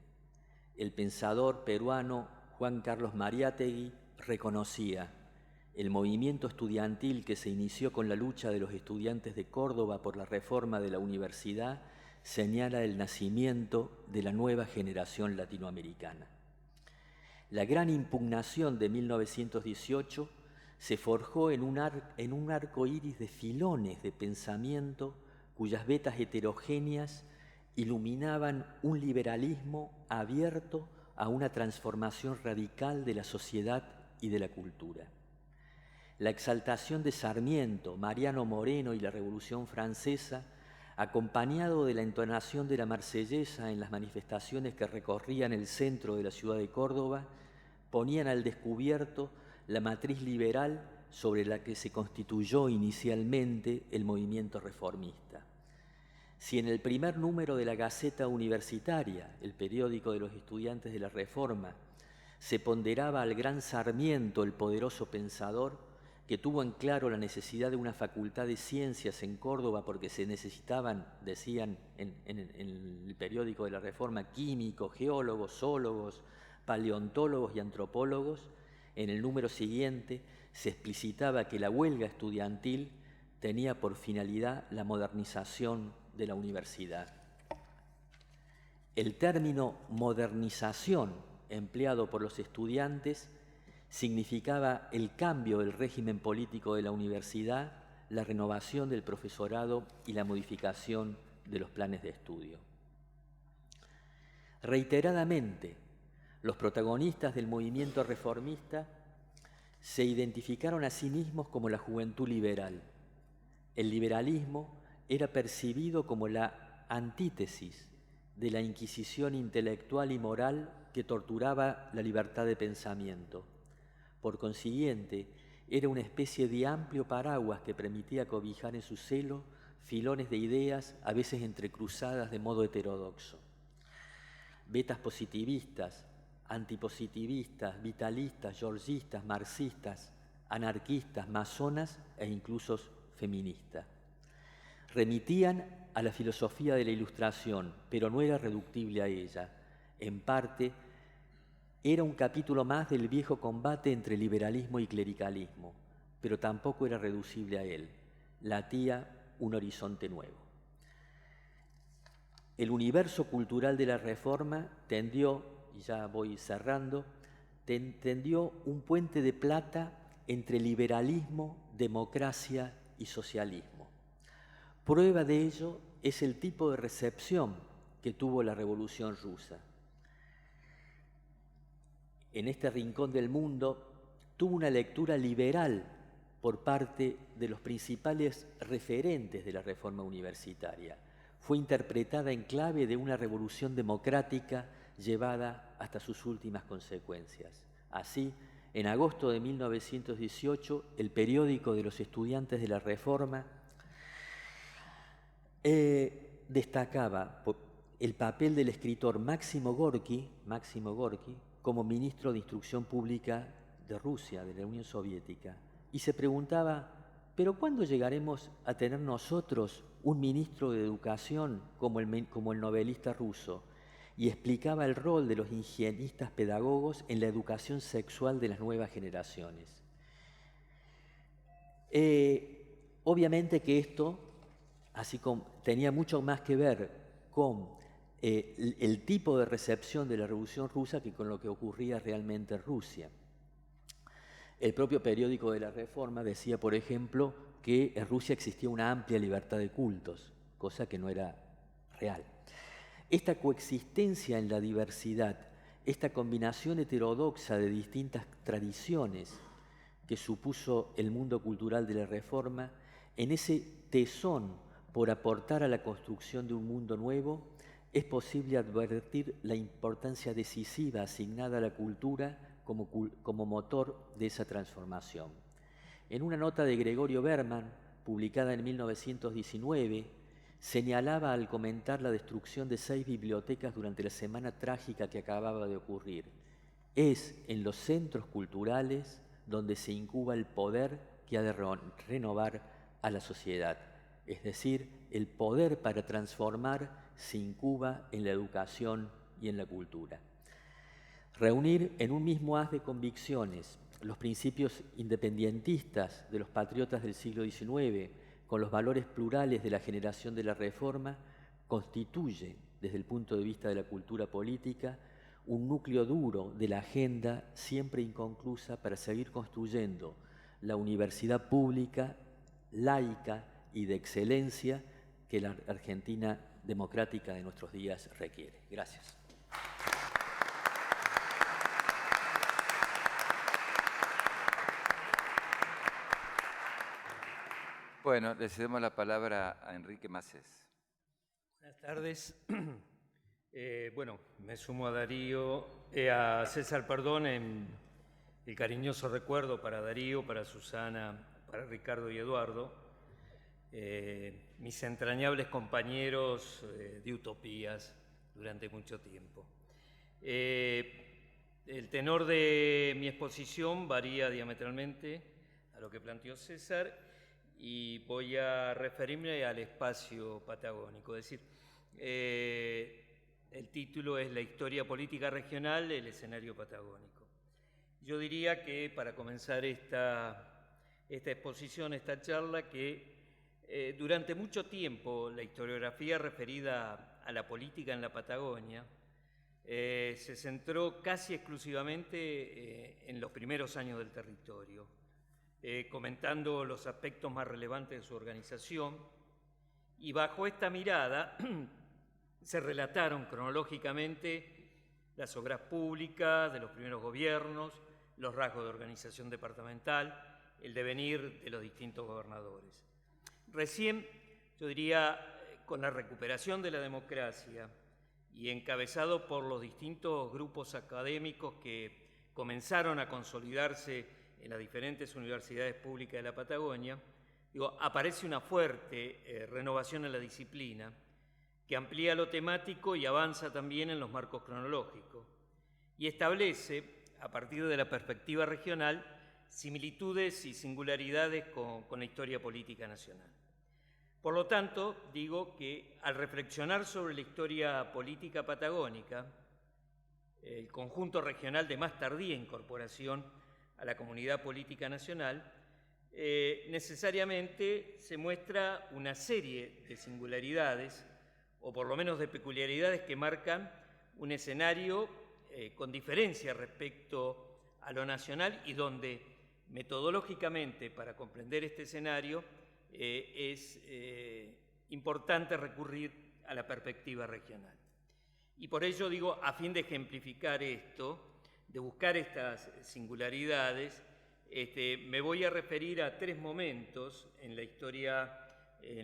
El pensador peruano Juan Carlos Mariátegui reconocía: el movimiento estudiantil que se inició con la lucha de los estudiantes de Córdoba por la reforma de la universidad señala el nacimiento de la nueva generación latinoamericana. La gran impugnación de 1918 se forjó en un arco iris de filones de pensamiento cuyas vetas heterogéneas iluminaban un liberalismo abierto a una transformación radical de la sociedad y de la cultura. La exaltación de Sarmiento, Mariano Moreno y la Revolución Francesa, acompañado de la entonación de la Marsellesa en las manifestaciones que recorrían el centro de la ciudad de Córdoba, ponían al descubierto la matriz liberal sobre la que se constituyó inicialmente el movimiento reformista. Si en el primer número de la Gaceta Universitaria, el periódico de los estudiantes de la Reforma, se ponderaba al gran Sarmiento, el poderoso pensador, que tuvo en claro la necesidad de una facultad de ciencias en Córdoba porque se necesitaban, decían en el periódico de la Reforma, químicos, geólogos, zoólogos, paleontólogos y antropólogos, en el número siguiente se explicitaba que la huelga estudiantil tenía por finalidad la modernización de la universidad. El término modernización empleado por los estudiantes significaba el cambio del régimen político de la universidad, la renovación del profesorado y la modificación de los planes de estudio. Reiteradamente, los protagonistas del movimiento reformista se identificaron a sí mismos como la juventud liberal. El liberalismo era percibido como la antítesis de la inquisición intelectual y moral que torturaba la libertad de pensamiento. Por consiguiente, era una especie de amplio paraguas que permitía cobijar en su seno filones de ideas, a veces entrecruzadas de modo heterodoxo. Vetas positivistas, antipositivistas, vitalistas, georgistas, marxistas, anarquistas, masonas e incluso feministas. Remitían a la filosofía de la Ilustración, pero no era reductible a ella. En parte, era un capítulo más del viejo combate entre liberalismo y clericalismo, pero tampoco era reducible a él. Latía un horizonte nuevo. El universo cultural de la Reforma tendió, y ya voy cerrando, tendió un puente de plata entre liberalismo, democracia y socialismo. Prueba de ello es el tipo de recepción que tuvo la Revolución Rusa. En este rincón del mundo tuvo una lectura liberal por parte de los principales referentes de la reforma universitaria. Fue interpretada en clave de una revolución democrática llevada hasta sus últimas consecuencias. Así, en agosto de 1918, el periódico de los estudiantes de la Reforma destacaba el papel del escritor Máximo Gorki como ministro de Instrucción Pública de Rusia, de la Unión Soviética, y se preguntaba, ¿pero cuándo llegaremos a tener nosotros un ministro de Educación como el novelista ruso? Y explicaba el rol de los higienistas pedagogos en la educación sexual de las nuevas generaciones. Obviamente que esto, así como tenía mucho más que ver con el tipo de recepción de la Revolución Rusa que con lo que ocurría realmente en Rusia. El propio periódico de la Reforma decía, por ejemplo, que en Rusia existía una amplia libertad de cultos, cosa que no era real. Esta coexistencia en la diversidad, esta combinación heterodoxa de distintas tradiciones que supuso el mundo cultural de la Reforma, en ese tesón por aportar a la construcción de un mundo nuevo, es posible advertir la importancia decisiva asignada a la cultura como motor de esa transformación. En una nota de Gregorio Berman, publicada en 1919, señalaba al comentar la destrucción de 6 bibliotecas durante la semana trágica que acababa de ocurrir: es en los centros culturales donde se incuba el poder que ha de renovar a la sociedad. Es decir, el poder para transformar se incuba en la educación y en la cultura. Reunir en un mismo haz de convicciones los principios independentistas de los patriotas del siglo XIX, con los valores plurales de la generación de la Reforma, constituye, desde el punto de vista de la cultura política, un núcleo duro de la agenda siempre inconclusa para seguir construyendo la universidad pública, laica y de excelencia que la Argentina democrática de nuestros días requiere. Gracias. Bueno, le cedemos la palabra a Enrique Macés. Buenas tardes. Bueno, me sumo a Darío, a César, perdón, en el cariñoso recuerdo para Darío, para Susana, para Ricardo y Eduardo, mis entrañables compañeros de utopías durante mucho tiempo. El tenor de mi exposición varía diametralmente a lo que planteó César y voy a referirme al espacio patagónico, es decir, el título es La historia política regional, el escenario patagónico. Yo diría que para comenzar esta exposición, esta charla, que durante mucho tiempo la historiografía referida a la política en la Patagonia se centró casi exclusivamente en los primeros años del territorio, comentando los aspectos más relevantes de su organización, y bajo esta mirada se relataron cronológicamente las obras públicas de los primeros gobiernos, los rasgos de organización departamental, el devenir de los distintos gobernadores. Recién, yo diría, con la recuperación de la democracia y encabezado por los distintos grupos académicos que comenzaron a consolidarse en las diferentes universidades públicas de la Patagonia, aparece una fuerte renovación en la disciplina que amplía lo temático y avanza también en los marcos cronológicos y establece, a partir de la perspectiva regional, similitudes y singularidades con la historia política nacional. Por lo tanto, digo que al reflexionar sobre la historia política patagónica, el conjunto regional de más tardía incorporación a la comunidad política nacional, necesariamente se muestra una serie de singularidades, o por lo menos de peculiaridades que marcan un escenario con diferencia respecto a lo nacional y donde metodológicamente para comprender este escenario es importante recurrir a la perspectiva regional. Y por ello digo, a fin de ejemplificar esto, de buscar estas singularidades, me voy a referir a tres momentos en la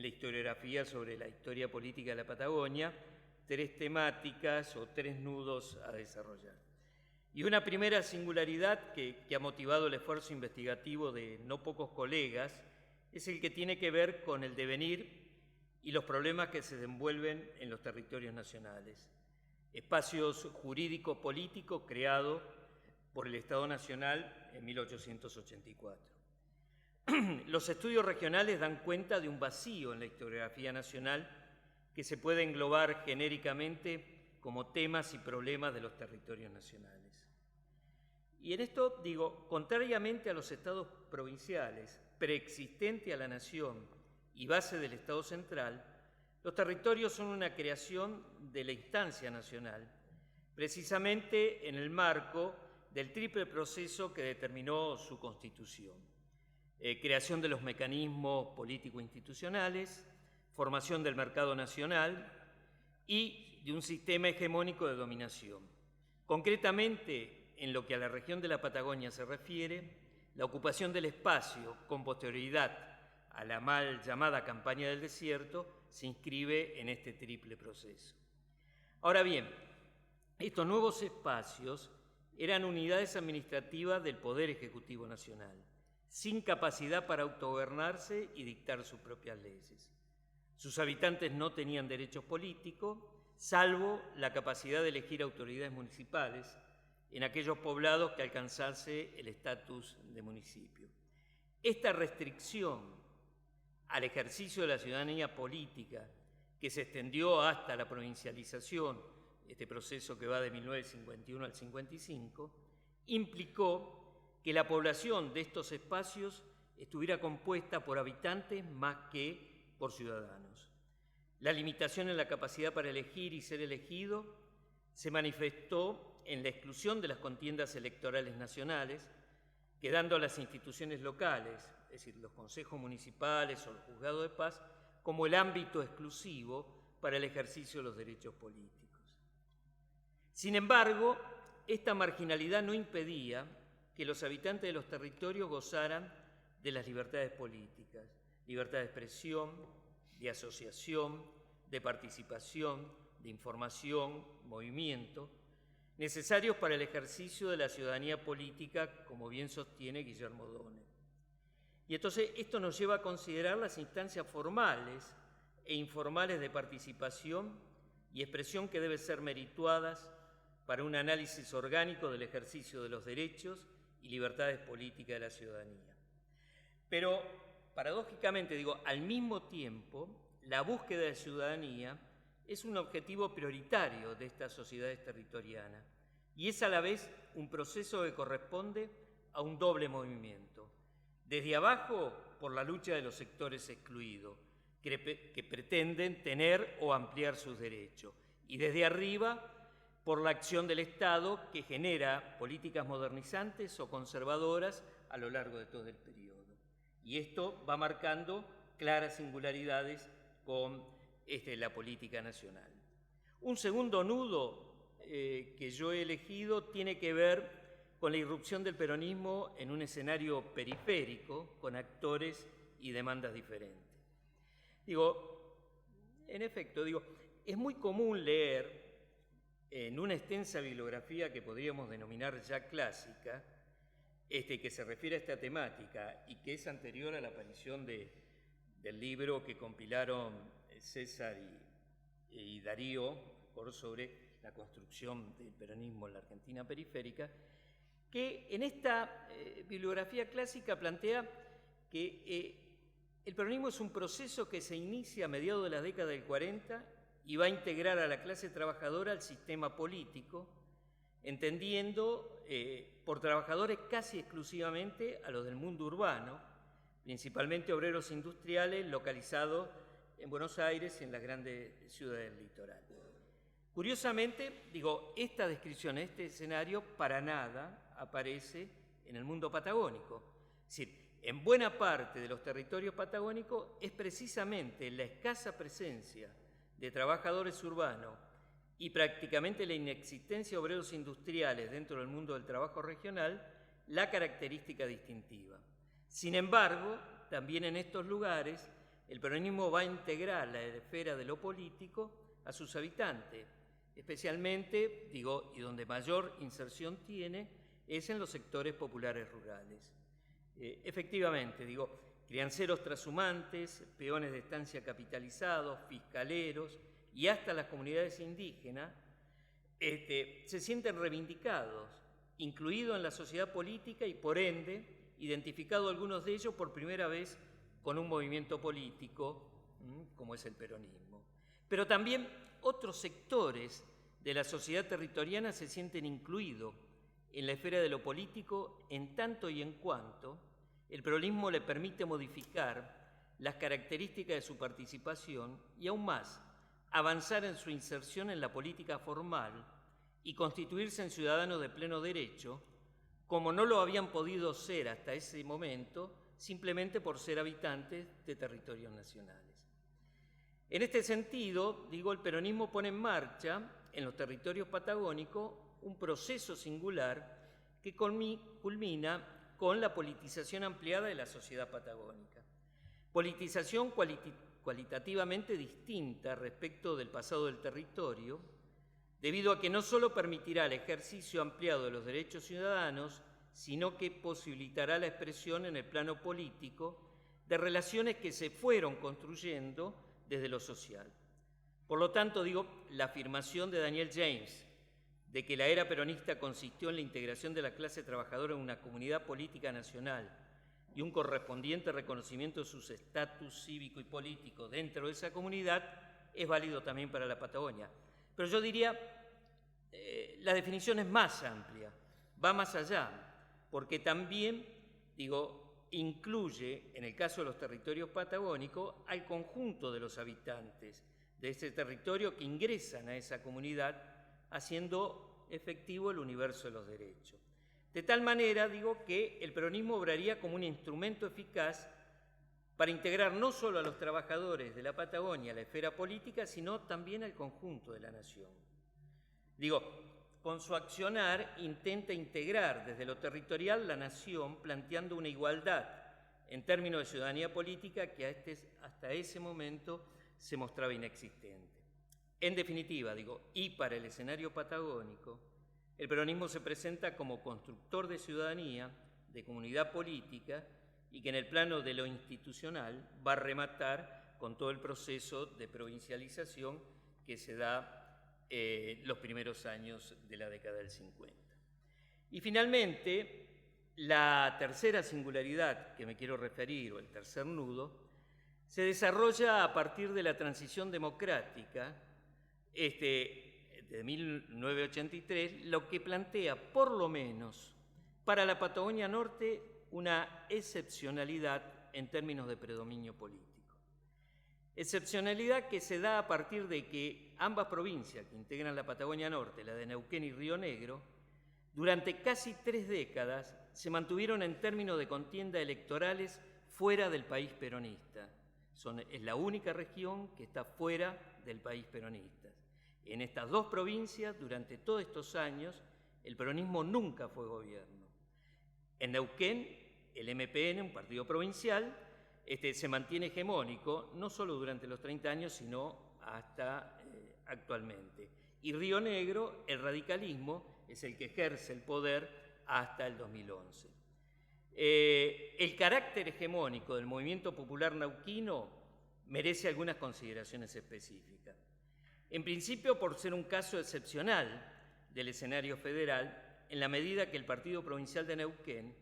historiografía sobre la historia política de la Patagonia, tres temáticas o tres nudos a desarrollar. Y una primera singularidad que ha motivado el esfuerzo investigativo de no pocos colegas es el que tiene que ver con el devenir y los problemas que se desenvuelven en los territorios nacionales. Espacios jurídico-políticos creados por el Estado Nacional en 1884. Los estudios regionales dan cuenta de un vacío en la historiografía nacional que se puede englobar genéricamente como temas y problemas de los territorios nacionales. Y en esto digo, contrariamente a los estados provinciales, preexistente a la nación y base del Estado central, los territorios son una creación de la instancia nacional, precisamente en el marco del triple proceso que determinó su constitución. Creación de los mecanismos político-institucionales, formación del mercado nacional y de un sistema hegemónico de dominación. Concretamente, en lo que a la región de la Patagonia se refiere, la ocupación del espacio con posterioridad a la mal llamada campaña del desierto se inscribe en este triple proceso. Ahora bien, estos nuevos espacios eran unidades administrativas del Poder Ejecutivo Nacional, sin capacidad para autogobernarse y dictar sus propias leyes. Sus habitantes no tenían derechos políticos, salvo la capacidad de elegir autoridades municipales en aquellos poblados que alcanzase el estatus de municipio. Esta restricción al ejercicio de la ciudadanía política, que se extendió hasta la provincialización, este proceso que va de 1951 al 55, implicó que la población de estos espacios estuviera compuesta por habitantes más que por ciudadanos. La limitación en la capacidad para elegir y ser elegido se manifestó en la exclusión de las contiendas electorales nacionales, quedando a las instituciones locales, es decir, los consejos municipales o los juzgados de paz, como el ámbito exclusivo para el ejercicio de los derechos políticos. Sin embargo, esta marginalidad no impedía que los habitantes de los territorios gozaran de las libertades políticas, libertad de expresión, de asociación, de participación, de información, movimiento, necesarios para el ejercicio de la ciudadanía política, como bien sostiene Guillermo Donne. Y entonces esto nos lleva a considerar las instancias formales e informales de participación y expresión que deben ser merituadas para un análisis orgánico del ejercicio de los derechos y libertades políticas de la ciudadanía. Pero, paradójicamente, al mismo tiempo, la búsqueda de ciudadanía es un objetivo prioritario de estas sociedades territorianas y es a la vez un proceso que corresponde a un doble movimiento. Desde abajo, por la lucha de los sectores excluidos, que pretenden tener o ampliar sus derechos, y desde arriba, por la acción del Estado que genera políticas modernizantes o conservadoras a lo largo de todo el periodo. Y esto va marcando claras singularidades con la política nacional. Un segundo nudo que yo he elegido tiene que ver con la irrupción del peronismo en un escenario periférico, con actores y demandas diferentes. En efecto, es muy común leer en una extensa bibliografía que podríamos denominar ya clásica, que se refiere a esta temática y que es anterior a la aparición del libro que compilaron César y Darío sobre la construcción del peronismo en la Argentina periférica, que en esta bibliografía clásica plantea que el peronismo es un proceso que se inicia a mediados de la década del 40 y va a integrar a la clase trabajadora al sistema político, entendiendo por trabajadores casi exclusivamente a los del mundo urbano, principalmente obreros industriales localizados en Buenos Aires y en las grandes ciudades del litoral. Curiosamente, esta descripción, este escenario, para nada aparece en el mundo patagónico. Es decir, en buena parte de los territorios patagónicos es precisamente la escasa presencia de trabajadores urbanos y prácticamente la inexistencia de obreros industriales dentro del mundo del trabajo regional la característica distintiva. Sin embargo, también en estos lugares el peronismo va a integrar la esfera de lo político a sus habitantes, especialmente, y donde mayor inserción tiene, es en los sectores populares rurales. Efectivamente, crianceros trashumantes, peones de estancia capitalizados, fiscaleros y hasta las comunidades indígenas se sienten reivindicados, incluidos en la sociedad política y por ende identificados algunos de ellos por primera vez con un movimiento político como es el peronismo. Pero también otros sectores de la sociedad territoriana se sienten incluidos en la esfera de lo político en tanto y en cuanto el peronismo le permite modificar las características de su participación y aún más, avanzar en su inserción en la política formal y constituirse en ciudadanos de pleno derecho, como no lo habían podido ser hasta ese momento, simplemente por ser habitantes de territorios nacionales. En este sentido, el peronismo pone en marcha en los territorios patagónicos un proceso singular que culmina con la politización ampliada de la sociedad patagónica. Politización cualitativamente distinta respecto del pasado del territorio, debido a que no solo permitirá el ejercicio ampliado de los derechos ciudadanos, sino que posibilitará la expresión en el plano político de relaciones que se fueron construyendo desde lo social. Por lo tanto, la afirmación de Daniel James de que la era peronista consistió en la integración de la clase trabajadora en una comunidad política nacional y un correspondiente reconocimiento de sus estatus cívico y político dentro de esa comunidad, es válido también para la Patagonia. Pero yo diría, la definición es más amplia, va más allá, porque también, incluye, en el caso de los territorios patagónicos, al conjunto de los habitantes de ese territorio que ingresan a esa comunidad, haciendo efectivo el universo de los derechos. De tal manera, que el peronismo obraría como un instrumento eficaz para integrar no solo a los trabajadores de la Patagonia a la esfera política, sino también al conjunto de la nación. Con su accionar intenta integrar desde lo territorial la nación, planteando una igualdad en términos de ciudadanía política que hasta ese momento se mostraba inexistente. En definitiva, y para el escenario patagónico, el peronismo se presenta como constructor de ciudadanía, de comunidad política, y que en el plano de lo institucional va a rematar con todo el proceso de provincialización que se da los primeros años de la década del 50. Y finalmente, la tercera singularidad que me quiero referir, o el tercer nudo, se desarrolla a partir de la transición democrática de 1983, lo que plantea, por lo menos, para la Patagonia Norte, una excepcionalidad en términos de predominio político. Excepcionalidad que se da a partir de que ambas provincias que integran la Patagonia Norte, la de Neuquén y Río Negro, durante casi 3 décadas se mantuvieron en términos de contienda electorales fuera del país peronista. Es la única región que está fuera del país peronista. En estas 2 provincias, durante todos estos años, el peronismo nunca fue gobierno. En Neuquén, el MPN, un partido provincial, se mantiene hegemónico, no solo durante los 30 años, sino hasta actualmente. Y Río Negro, el radicalismo, es el que ejerce el poder hasta el 2011. El carácter hegemónico del movimiento popular neuquino merece algunas consideraciones específicas. En principio, por ser un caso excepcional del escenario federal, en la medida que el Partido Provincial de Neuquén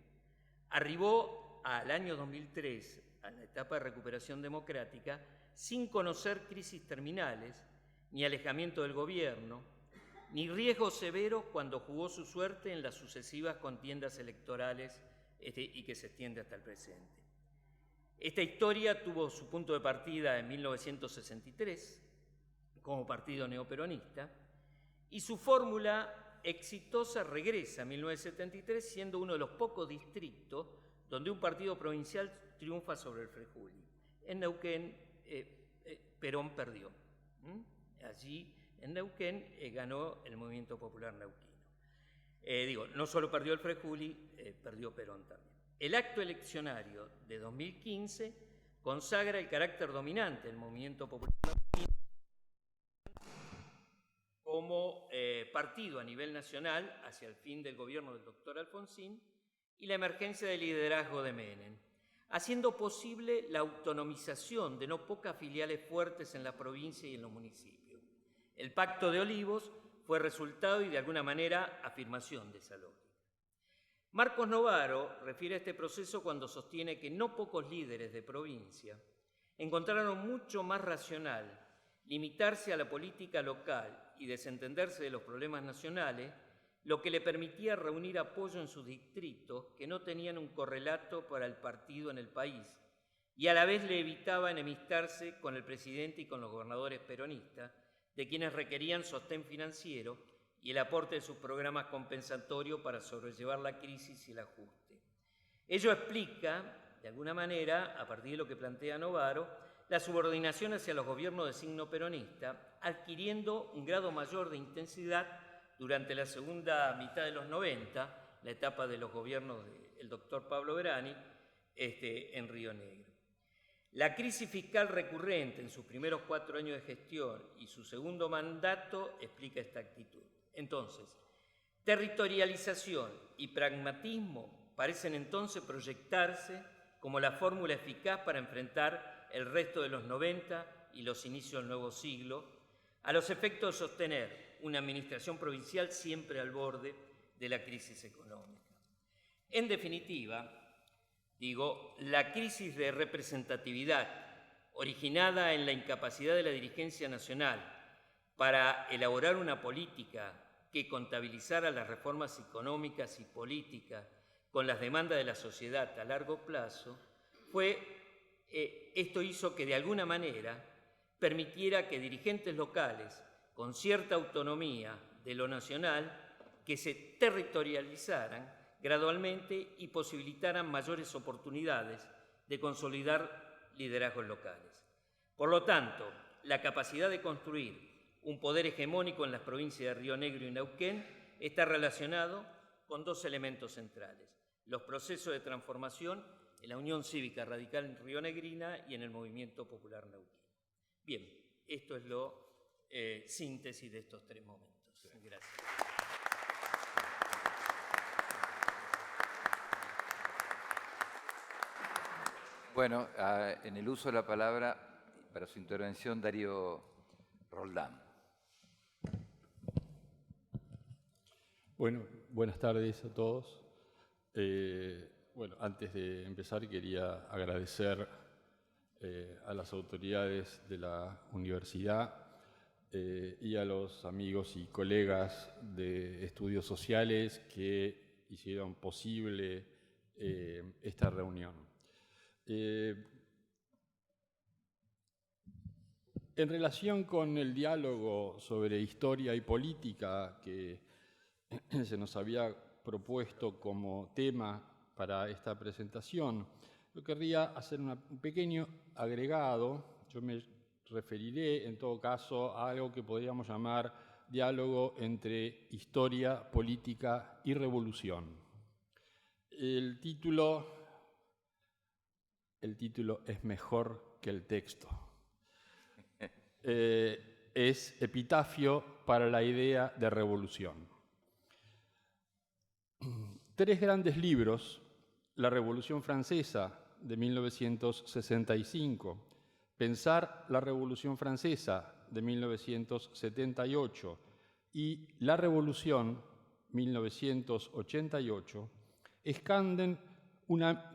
arribó al año 2003, a la etapa de recuperación democrática, sin conocer crisis terminales, ni alejamiento del gobierno, ni riesgos severos cuando jugó su suerte en las sucesivas contiendas electorales y que se extiende hasta el presente. Esta historia tuvo su punto de partida en 1963, como partido neoperonista, y su fórmula exitosa regresa en 1973, siendo uno de los pocos distritos donde un partido provincial triunfa sobre el Frejuli. En Neuquén, Perón perdió. Allí, en Neuquén, ganó el movimiento popular neuquino. No solo perdió el Frejuli, perdió Perón también. El acto eleccionario de 2015 consagra el carácter dominante del movimiento popular neuquino como partido a nivel nacional hacia el fin del gobierno del doctor Alfonsín y la emergencia del liderazgo de Menem, haciendo posible la autonomización de no pocas filiales fuertes en la provincia y en los municipios. El Pacto de Olivos fue resultado y de alguna manera afirmación de esa lógica. Marcos Novaro refiere a este proceso cuando sostiene que no pocos líderes de provincia encontraron mucho más racional limitarse a la política local y desentenderse de los problemas nacionales, lo que le permitía reunir apoyo en sus distritos que no tenían un correlato para el partido en el país y a la vez le evitaba enemistarse con el presidente y con los gobernadores peronistas, de quienes requerían sostén financiero y el aporte de sus programas compensatorios para sobrellevar la crisis y el ajuste. Ello explica, de alguna manera, a partir de lo que plantea Novaro, la subordinación hacia los gobiernos de signo peronista, adquiriendo un grado mayor de intensidad durante la segunda mitad de los 90, la etapa de los gobiernos del doctor Pablo Verani, en Río Negro. La crisis fiscal recurrente en sus primeros 4 años de gestión y su segundo mandato explica esta actitud. Entonces, territorialización y pragmatismo parecen entonces proyectarse como la fórmula eficaz para enfrentar el resto de los 90 y los inicios del nuevo siglo, a los efectos de sostener una administración provincial siempre al borde de la crisis económica. En definitiva, la crisis de representatividad originada en la incapacidad de la dirigencia nacional para elaborar una política que contabilizara las reformas económicas y políticas con las demandas de la sociedad a largo plazo, esto hizo que de alguna manera permitiera que dirigentes locales con cierta autonomía de lo nacional que se territorializaran gradualmente y posibilitaran mayores oportunidades de consolidar liderazgos locales. Por lo tanto, la capacidad de construir un poder hegemónico en las provincias de Río Negro y Neuquén está relacionado con dos elementos centrales: los procesos de transformación en la Unión Cívica Radical Rionegrina y en el Movimiento Popular Neuquino. Bien, esto es la síntesis de estos tres momentos. Gracias. Bueno, en el uso de la palabra para su intervención, Darío Roldán. Bueno, buenas tardes a todos. Bueno, antes de empezar quería agradecer a las autoridades de la universidad y a los amigos y colegas de estudios sociales que hicieron posible esta reunión. En relación con el diálogo sobre historia y política que se nos había propuesto como tema para esta presentación, yo querría hacer un pequeño agregado. Yo me referiré, en todo caso, a algo que podríamos llamar diálogo entre historia, política y revolución. El título es mejor que el texto. Es epitafio para la idea de revolución. Tres grandes libros: La Revolución Francesa, de 1965, Pensar la Revolución Francesa, de 1978, y La Revolución, 1988, esconden una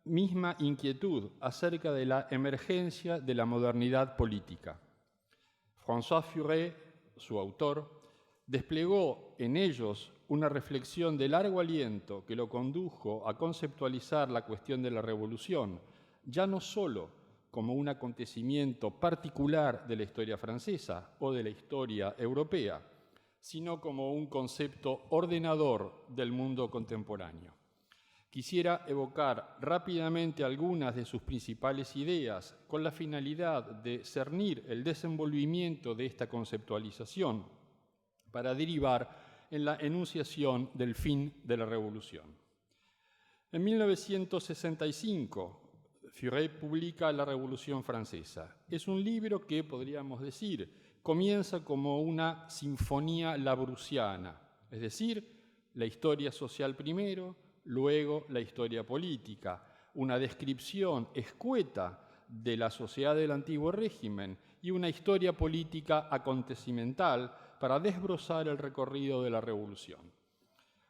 misma inquietud acerca de la emergencia de la modernidad política. François Furet, su autor, desplegó en ellos una reflexión de largo aliento que lo condujo a conceptualizar la cuestión de la revolución, ya no solo como un acontecimiento particular de la historia francesa o de la historia europea, sino como un concepto ordenador del mundo contemporáneo. Quisiera evocar rápidamente algunas de sus principales ideas con la finalidad de cernir el desenvolvimiento de esta conceptualización para derivar en la enunciación del fin de la revolución. En 1965, Furet publica La Revolución Francesa. Es un libro que, podríamos decir, comienza como una sinfonía labrusiana, es decir, la historia social primero, luego la historia política, una descripción escueta de la sociedad del antiguo régimen y una historia política acontecimental para desbrozar el recorrido de la revolución.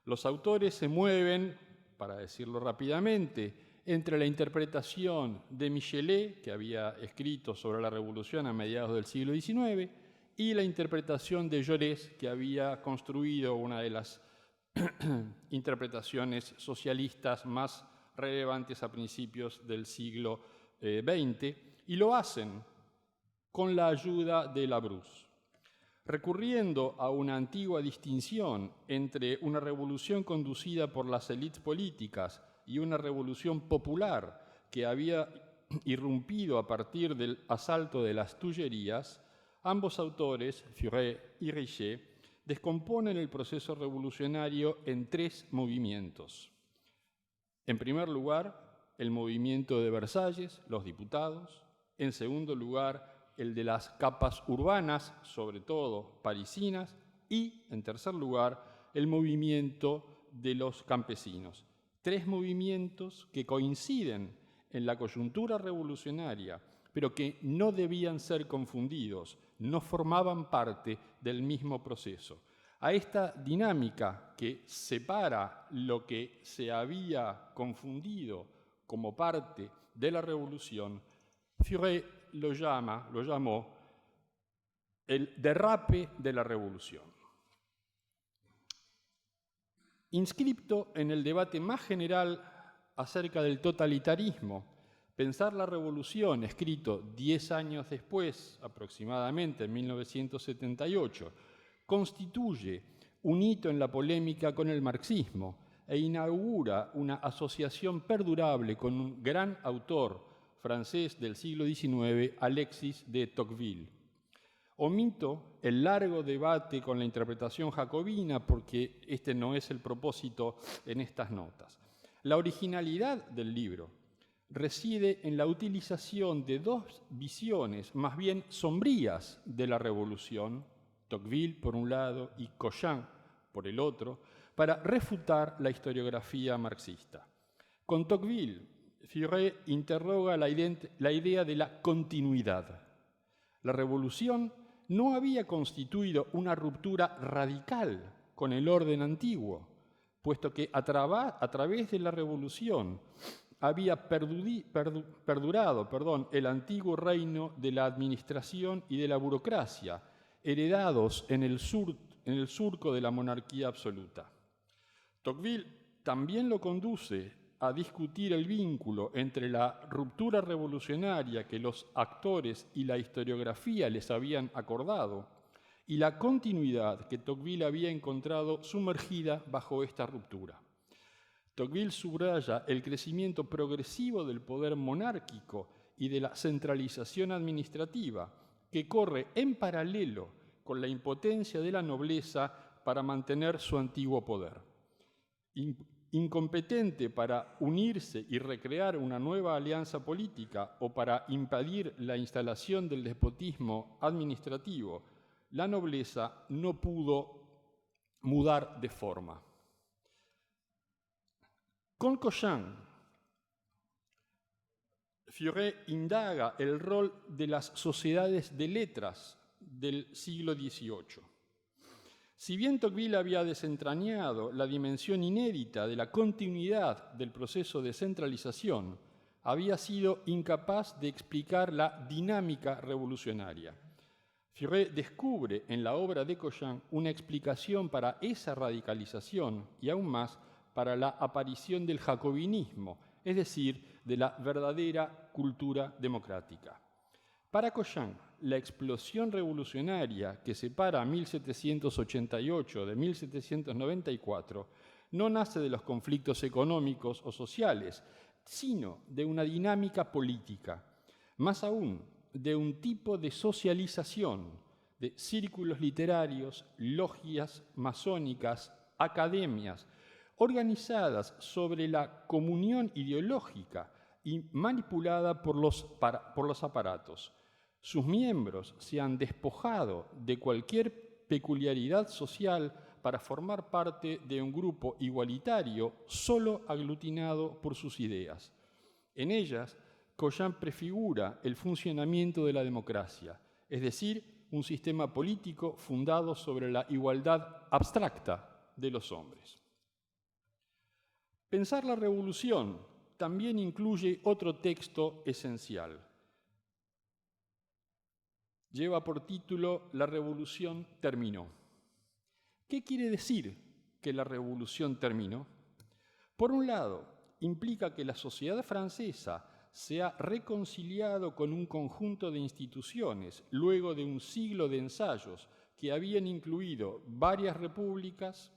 Los autores se mueven, para decirlo rápidamente, entre la interpretación de Michelet, que había escrito sobre la revolución a mediados del siglo XIX, y la interpretación de Jaurès, que había construido una de las interpretaciones socialistas más relevantes a principios del siglo XX, y lo hacen con la ayuda de Labrousse. Recurriendo a una antigua distinción entre una revolución conducida por las élites políticas y una revolución popular que había irrumpido a partir del asalto de las Tullerías, ambos autores, Furet y Richet, descomponen el proceso revolucionario en tres movimientos. En primer lugar, el movimiento de Versalles, los diputados. En segundo lugar, el de las capas urbanas, sobre todo parisinas. Y, en tercer lugar, el movimiento de los campesinos. Tres movimientos que coinciden en la coyuntura revolucionaria, pero que no debían ser confundidos, no formaban parte del mismo proceso. A esta dinámica que separa lo que se había confundido como parte de la revolución, Furet lo llamó el derrape de la revolución. Inscripto en el debate más general acerca del totalitarismo, Pensar la revolución, escrito 10 años después, aproximadamente en 1978, constituye un hito en la polémica con el marxismo e inaugura una asociación perdurable con un gran autor francés del siglo XIX, Alexis de Tocqueville. Omito el largo debate con la interpretación jacobina porque este no es el propósito en estas notas. La originalidad del libro reside en la utilización de dos visiones más bien sombrías de la revolución, Tocqueville por un lado y Cochin por el otro, para refutar la historiografía marxista. Con Tocqueville, Furet interroga la idea de la continuidad. La revolución no había constituido una ruptura radical con el orden antiguo, puesto que a través de la revolución había perdurado el antiguo reino de la administración y de la burocracia, heredados en el surco de la monarquía absoluta. Tocqueville también lo conduce a discutir el vínculo entre la ruptura revolucionaria que los actores y la historiografía les habían acordado y la continuidad que Tocqueville había encontrado sumergida bajo esta ruptura. Tocqueville subraya el crecimiento progresivo del poder monárquico y de la centralización administrativa, que corre en paralelo con la impotencia de la nobleza para mantener su antiguo poder. Incompetente para unirse y recrear una nueva alianza política o para impedir la instalación del despotismo administrativo, la nobleza no pudo mudar de forma. Con Cochin, Furet indaga el rol de las sociedades de letras del siglo XVIII. Si bien Tocqueville había desentrañado la dimensión inédita de la continuidad del proceso de centralización, había sido incapaz de explicar la dinámica revolucionaria. Furet descubre en la obra de Cochin una explicación para esa radicalización y aún más para la aparición del jacobinismo, es decir, de la verdadera cultura democrática. Para Cochin, la explosión revolucionaria que separa 1788 de 1794 no nace de los conflictos económicos o sociales, sino de una dinámica política, más aún de un tipo de socialización de círculos literarios, logias masónicas, academias, organizadas sobre la comunión ideológica y manipulada por los aparatos. Sus miembros se han despojado de cualquier peculiaridad social para formar parte de un grupo igualitario solo aglutinado por sus ideas. En ellas, Cochin prefigura el funcionamiento de la democracia, es decir, un sistema político fundado sobre la igualdad abstracta de los hombres. Pensar la revolución también incluye otro texto esencial. Lleva por título La revolución terminó. ¿Qué quiere decir que la revolución terminó? Por un lado, implica que la sociedad francesa se ha reconciliado con un conjunto de instituciones luego de un siglo de ensayos que habían incluido varias repúblicas,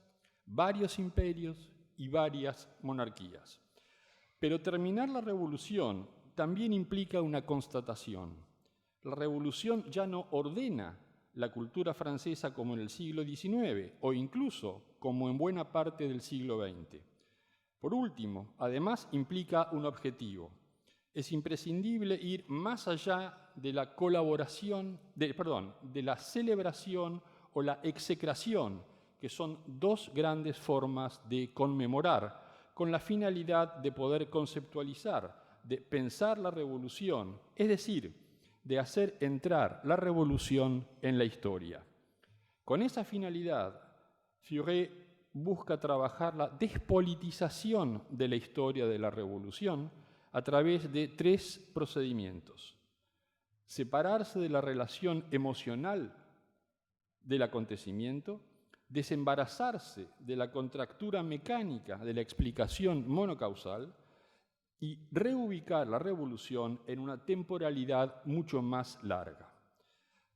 varios imperios y varias monarquías. Pero terminar la revolución también implica una constatación. La revolución ya no ordena la cultura francesa como en el siglo XIX o incluso como en buena parte del siglo XX. Por último, además implica un objetivo. Es imprescindible ir más allá de la de la celebración o la execración, que son dos grandes formas de conmemorar, con la finalidad de poder conceptualizar, de pensar la revolución, es decir, de hacer entrar la revolución en la historia. Con esa finalidad, Furet busca trabajar la despolitización de la historia de la revolución a través de tres procedimientos. Separarse de la relación emocional del acontecimiento, desembarazarse de la contractura mecánica de la explicación monocausal y reubicar la revolución en una temporalidad mucho más larga.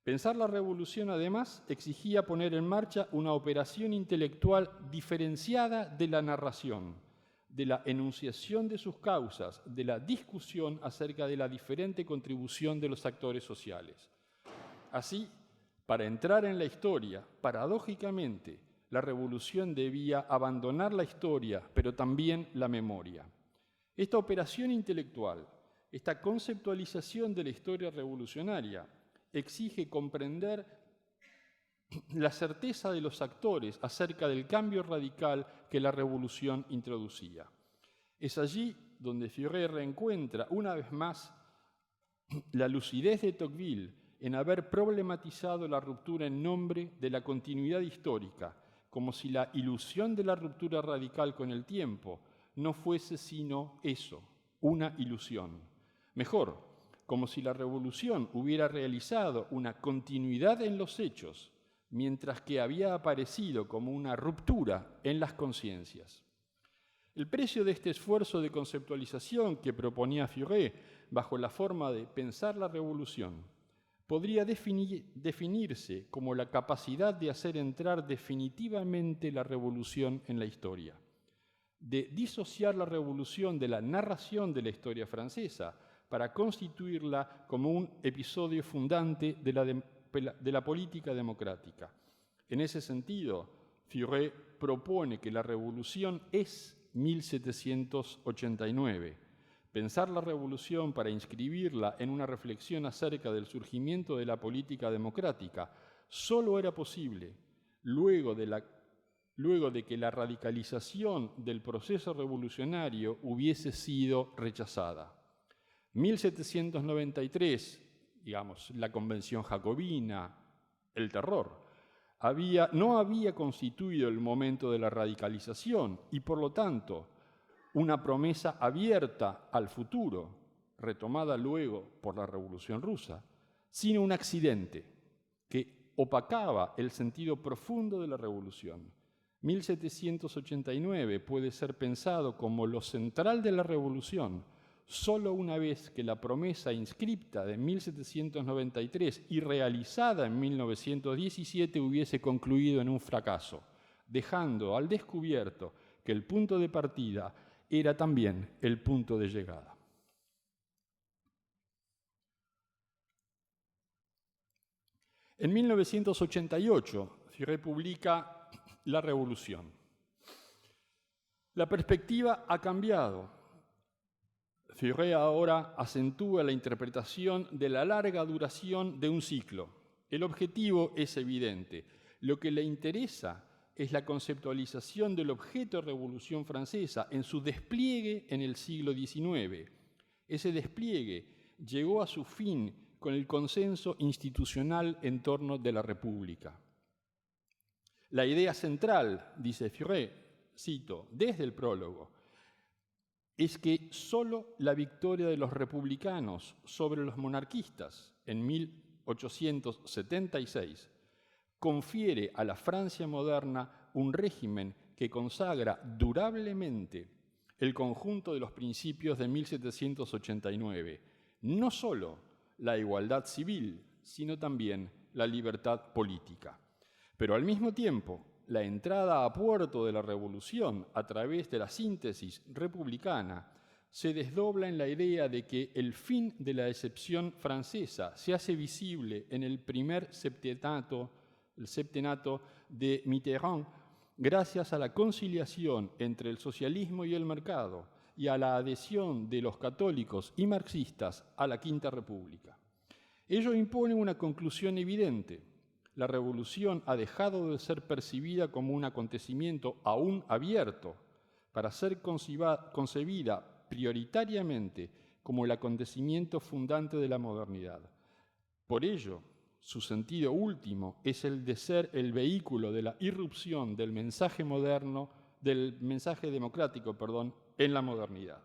Pensar la revolución, además, exigía poner en marcha una operación intelectual diferenciada de la narración, de la enunciación de sus causas, de la discusión acerca de la diferente contribución de los actores sociales. Así, para entrar en la historia, paradójicamente, la revolución debía abandonar la historia, pero también la memoria. Esta operación intelectual, esta conceptualización de la historia revolucionaria, exige comprender la certeza de los actores acerca del cambio radical que la revolución introducía. Es allí donde Furet reencuentra una vez más la lucidez de Tocqueville en haber problematizado la ruptura en nombre de la continuidad histórica, como si la ilusión de la ruptura radical con el tiempo no fuese sino eso, una ilusión. Mejor, como si la revolución hubiera realizado una continuidad en los hechos, mientras que había aparecido como una ruptura en las conciencias. El precio de este esfuerzo de conceptualización que proponía Furet bajo la forma de pensar la revolución podría definirse como la capacidad de hacer entrar definitivamente la revolución en la historia, de disociar la revolución de la narración de la historia francesa para constituirla como un episodio fundante de la política democrática. En ese sentido, Furet propone que la revolución es 1789. Pensar la revolución para inscribirla en una reflexión acerca del surgimiento de la política democrática solo era posible luego de que la radicalización del proceso revolucionario hubiese sido rechazada. 1793, digamos, la Convención Jacobina, el terror, no había constituido el momento de la radicalización y, por lo tanto, una promesa abierta al futuro, retomada luego por la Revolución Rusa, sino un accidente que opacaba el sentido profundo de la revolución. 1789 puede ser pensado como lo central de la revolución solo una vez que la promesa inscripta de 1793 y realizada en 1917 hubiese concluido en un fracaso, dejando al descubierto que el punto de partida era también el punto de llegada. En 1988, Furet publica La Revolución. La perspectiva ha cambiado. Furet ahora acentúa la interpretación de la larga duración de un ciclo. El objetivo es evidente. Lo que le interesa es la conceptualización del objeto de Revolución Francesa en su despliegue en el siglo XIX. Ese despliegue llegó a su fin con el consenso institucional en torno de la República. La idea central, dice Furet, cito, desde el prólogo, es que solo la victoria de los republicanos sobre los monarquistas en 1876 confiere a la Francia moderna un régimen que consagra durablemente el conjunto de los principios de 1789, no solo la igualdad civil, sino también la libertad política. Pero al mismo tiempo, la entrada a puerto de la revolución a través de la síntesis republicana se desdobla en la idea de que el fin de la excepción francesa se hace visible en el primer septenato de Mitterrand, gracias a la conciliación entre el socialismo y el mercado y a la adhesión de los católicos y marxistas a la Quinta República. Ello impone una conclusión evidente. La revolución ha dejado de ser percibida como un acontecimiento aún abierto para ser concebida prioritariamente como el acontecimiento fundante de la modernidad. Por ello, su sentido último es el de ser el vehículo de la irrupción del mensaje democrático, en la modernidad.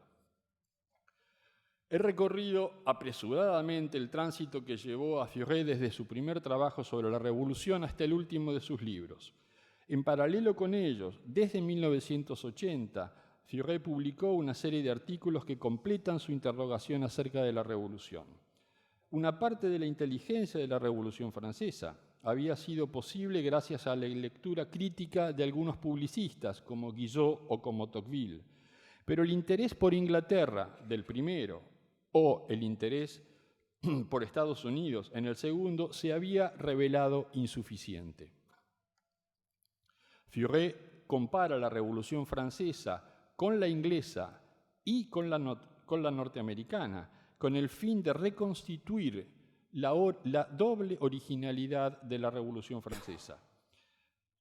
He recorrido apresuradamente el tránsito que llevó a Furet desde su primer trabajo sobre la revolución hasta el último de sus libros. En paralelo con ellos, desde 1980, Furet publicó una serie de artículos que completan su interrogación acerca de la Revolución. Una parte de la inteligencia de la Revolución Francesa había sido posible gracias a la lectura crítica de algunos publicistas, como Guizot o como Tocqueville. Pero el interés por Inglaterra del primero o el interés por Estados Unidos en el segundo se había revelado insuficiente. Furet compara la Revolución Francesa con la inglesa y con la norteamericana, con el fin de reconstituir la doble originalidad de la Revolución Francesa.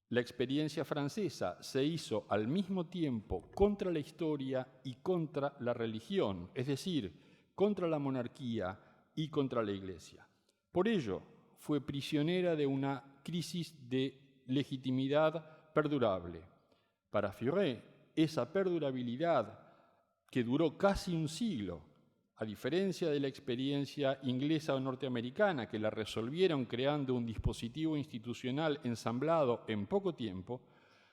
La experiencia francesa se hizo al mismo tiempo contra la historia y contra la religión, es decir, contra la monarquía y contra la Iglesia. Por ello, fue prisionera de una crisis de legitimidad perdurable. Para Furet, esa perdurabilidad que duró casi un siglo, a diferencia de la experiencia inglesa o norteamericana, que la resolvieron creando un dispositivo institucional ensamblado en poco tiempo,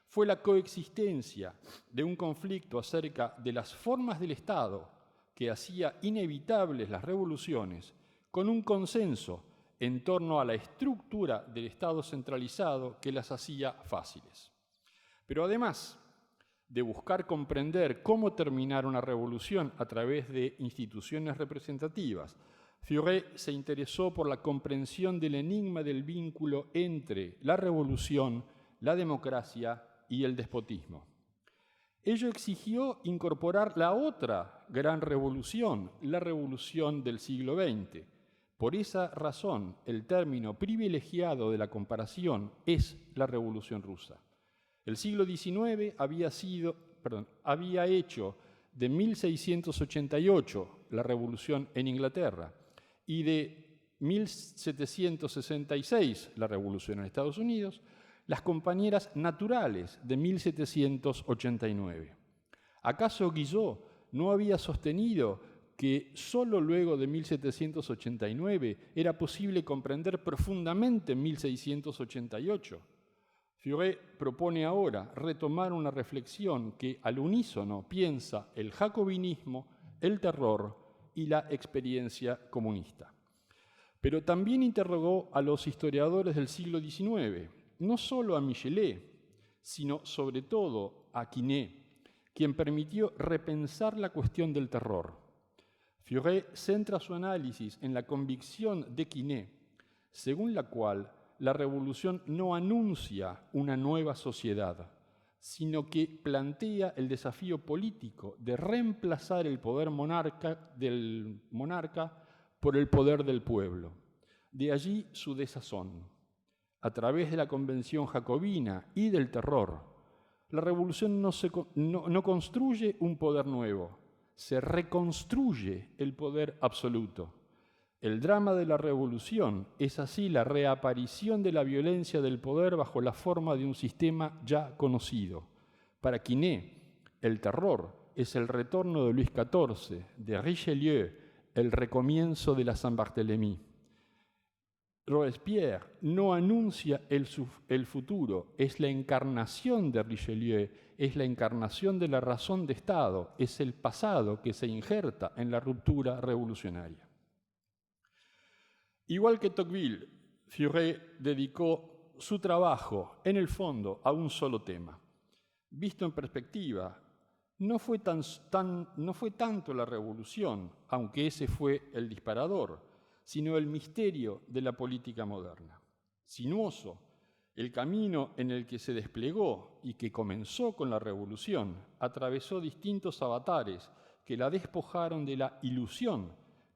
fue la coexistencia de un conflicto acerca de las formas del Estado que hacía inevitables las revoluciones, con un consenso en torno a la estructura del Estado centralizado que las hacía fáciles. Pero además de buscar comprender cómo terminar una revolución a través de instituciones representativas, Furet se interesó por la comprensión del enigma del vínculo entre la revolución, la democracia y el despotismo. Ello exigió incorporar la otra gran revolución, la revolución del siglo XX. Por esa razón, el término privilegiado de la comparación es la Revolución Rusa. El siglo XIX había hecho de 1688 la revolución en Inglaterra y de 1766 la revolución en Estados Unidos, las compañeras naturales de 1789. ¿Acaso Guizot no había sostenido que solo luego de 1789 era posible comprender profundamente 1688? Furet propone ahora retomar una reflexión que al unísono piensa el jacobinismo, el terror y la experiencia comunista. Pero también interrogó a los historiadores del siglo XIX, no solo a Michelet, sino sobre todo a Quinet, quien permitió repensar la cuestión del terror. Furet centra su análisis en la convicción de Quinet, según la cual la revolución no anuncia una nueva sociedad, sino que plantea el desafío político de reemplazar el poder del monarca por el poder del pueblo. De allí su desazón. A través de la convención jacobina y del terror, la revolución no construye un poder nuevo, se reconstruye el poder absoluto. El drama de la revolución es así la reaparición de la violencia del poder bajo la forma de un sistema ya conocido. Para Quinet, el terror es el retorno de Luis XIV, de Richelieu, el recomienzo de la Saint-Barthélemy. Robespierre no anuncia el futuro, es la encarnación de Richelieu, es la encarnación de la razón de Estado, es el pasado que se injerta en la ruptura revolucionaria. Igual que Tocqueville, Furet dedicó su trabajo, en el fondo, a un solo tema. Visto en perspectiva, no fue tanto la revolución, aunque ese fue el disparador, sino el misterio de la política moderna. Sinuoso, el camino en el que se desplegó y que comenzó con la revolución atravesó distintos avatares que la despojaron de la ilusión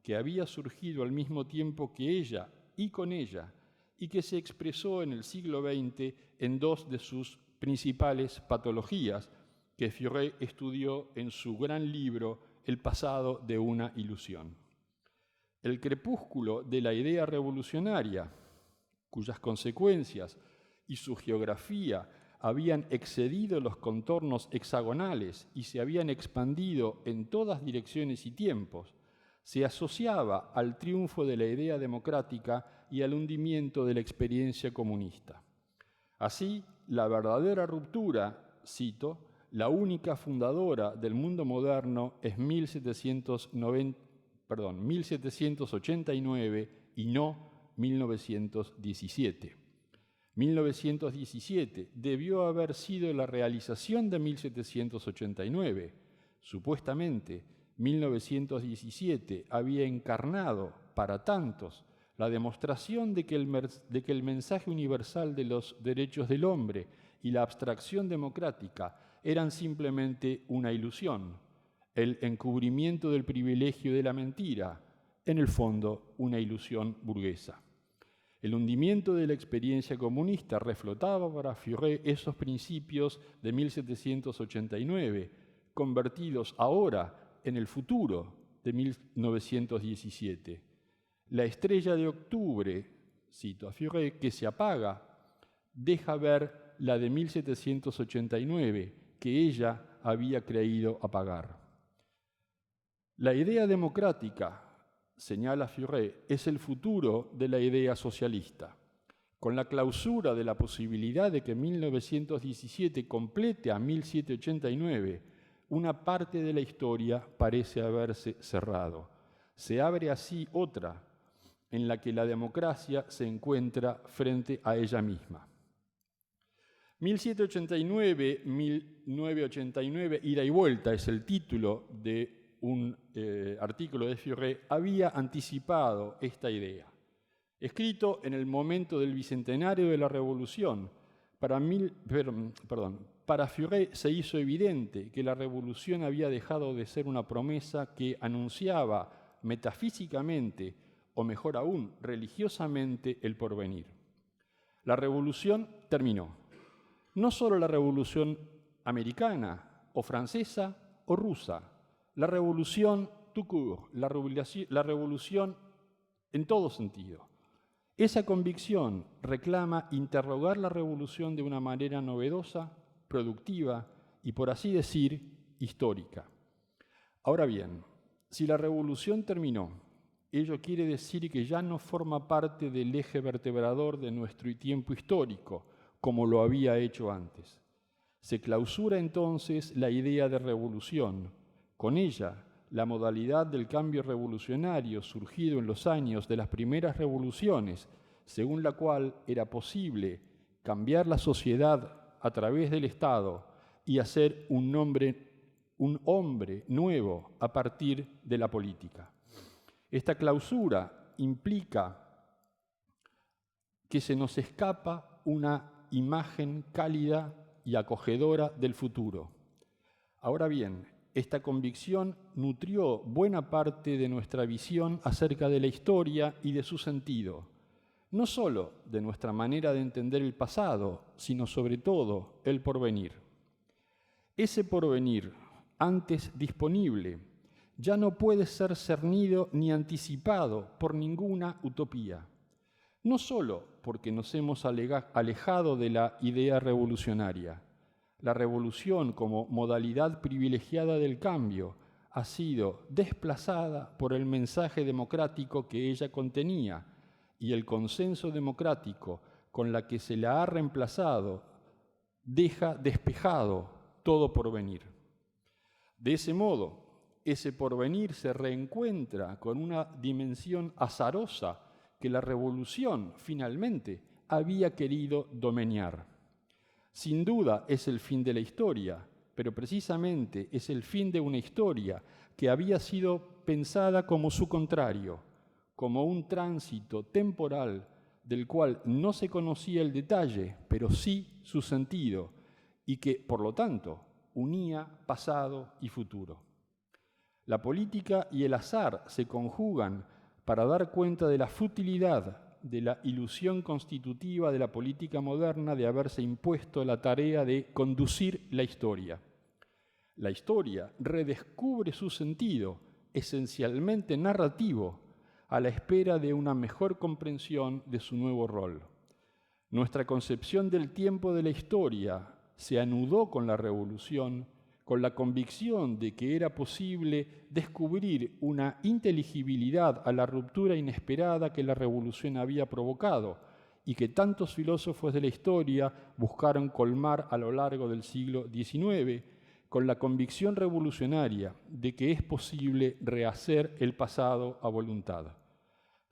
que había surgido al mismo tiempo que ella y con ella, y que se expresó en el siglo XX en dos de sus principales patologías que Furet estudió en su gran libro El pasado de una ilusión. El crepúsculo de la idea revolucionaria, cuyas consecuencias y su geografía habían excedido los contornos hexagonales y se habían expandido en todas direcciones y tiempos, se asociaba al triunfo de la idea democrática y al hundimiento de la experiencia comunista. Así, la verdadera ruptura, cito, la única fundadora del mundo moderno es 1789 y no 1917. 1917 debió haber sido la realización de 1789. Supuestamente, 1917 había encarnado para tantos la demostración de que el mensaje universal de los derechos del hombre y la abstracción democrática eran simplemente una ilusión, el encubrimiento del privilegio de la mentira, en el fondo una ilusión burguesa. El hundimiento de la experiencia comunista reflotaba para Furet esos principios de 1789, convertidos ahora en el futuro de 1917. La estrella de octubre, cito a Furet, que se apaga, deja ver la de 1789, que ella había creído apagar. La idea democrática, señala Furet, es el futuro de la idea socialista. Con la clausura de la posibilidad de que 1917 complete a 1789, una parte de la historia parece haberse cerrado. Se abre así otra, en la que la democracia se encuentra frente a ella misma. 1789-1989, ida y vuelta, es el título de un artículo de Furet, había anticipado esta idea. Escrito en el momento del bicentenario de la Revolución, para Furet se hizo evidente que la Revolución había dejado de ser una promesa que anunciaba metafísicamente, o mejor aún, religiosamente, el porvenir. La Revolución terminó. No solo la Revolución americana, o francesa, o rusa, la revolución tout court, la revolución en todo sentido. Esa convicción reclama interrogar la revolución de una manera novedosa, productiva y, por así decir, histórica. Ahora bien, si la revolución terminó, ello quiere decir que ya no forma parte del eje vertebrador de nuestro tiempo histórico, como lo había hecho antes. Se clausura entonces la idea de revolución. Con ella, la modalidad del cambio revolucionario surgido en los años de las primeras revoluciones, según la cual era posible cambiar la sociedad a través del Estado y hacer un hombre nuevo a partir de la política. Esta clausura implica que se nos escapa una imagen cálida y acogedora del futuro. Ahora bien, esta convicción nutrió buena parte de nuestra visión acerca de la historia y de su sentido, no solo de nuestra manera de entender el pasado, sino sobre todo el porvenir. Ese porvenir, antes disponible, ya no puede ser cernido ni anticipado por ninguna utopía, no solo porque nos hemos alejado de la idea revolucionaria. La revolución como modalidad privilegiada del cambio ha sido desplazada por el mensaje democrático que ella contenía y el consenso democrático con la que se la ha reemplazado deja despejado todo porvenir. De ese modo, ese porvenir se reencuentra con una dimensión azarosa que la revolución finalmente había querido domeñar. Sin duda es el fin de la historia, pero precisamente es el fin de una historia que había sido pensada como su contrario, como un tránsito temporal del cual no se conocía el detalle, pero sí su sentido, y que, por lo tanto, unía pasado y futuro. La política y el azar se conjugan para dar cuenta de la futilidad de la ilusión constitutiva de la política moderna de haberse impuesto la tarea de conducir la historia. La historia redescubre su sentido, esencialmente narrativo, a la espera de una mejor comprensión de su nuevo rol. Nuestra concepción del tiempo de la historia se anudó con la revolución, con la convicción de que era posible descubrir una inteligibilidad a la ruptura inesperada que la revolución había provocado y que tantos filósofos de la historia buscaron colmar a lo largo del siglo XIX, con la convicción revolucionaria de que es posible rehacer el pasado a voluntad.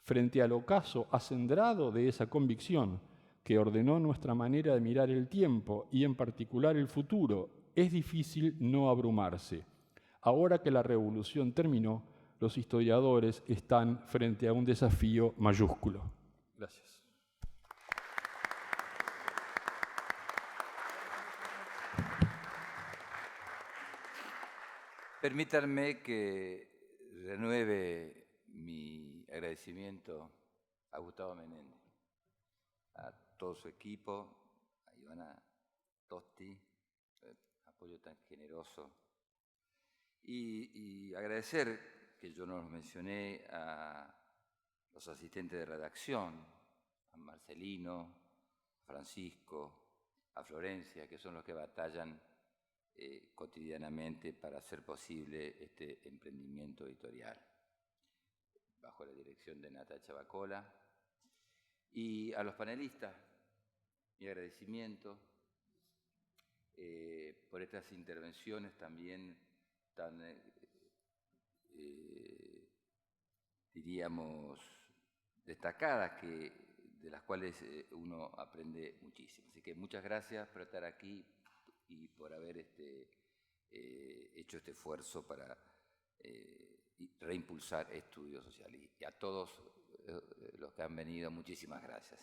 Frente al ocaso acendrado de esa convicción, que ordenó nuestra manera de mirar el tiempo y en particular el futuro, es difícil no abrumarse. Ahora que la revolución terminó, los historiadores están frente a un desafío mayúsculo. Gracias. Permítanme que renueve mi agradecimiento a Gustavo Menéndez, a todo su equipo, a Ivana Tosti, apoyo tan generoso, y agradecer, que yo no los mencioné, a los asistentes de redacción, a Marcelino, a Francisco, a Florencia, que son los que batallan cotidianamente para hacer posible este emprendimiento editorial, bajo la dirección de Natacha Chabacola. Y a los panelistas, mi agradecimiento por estas intervenciones también tan, diríamos, destacadas, de las cuales uno aprende muchísimo. Así que muchas gracias por estar aquí y por haber hecho este esfuerzo para reimpulsar estudios sociales. Y a todos los que han venido, muchísimas gracias.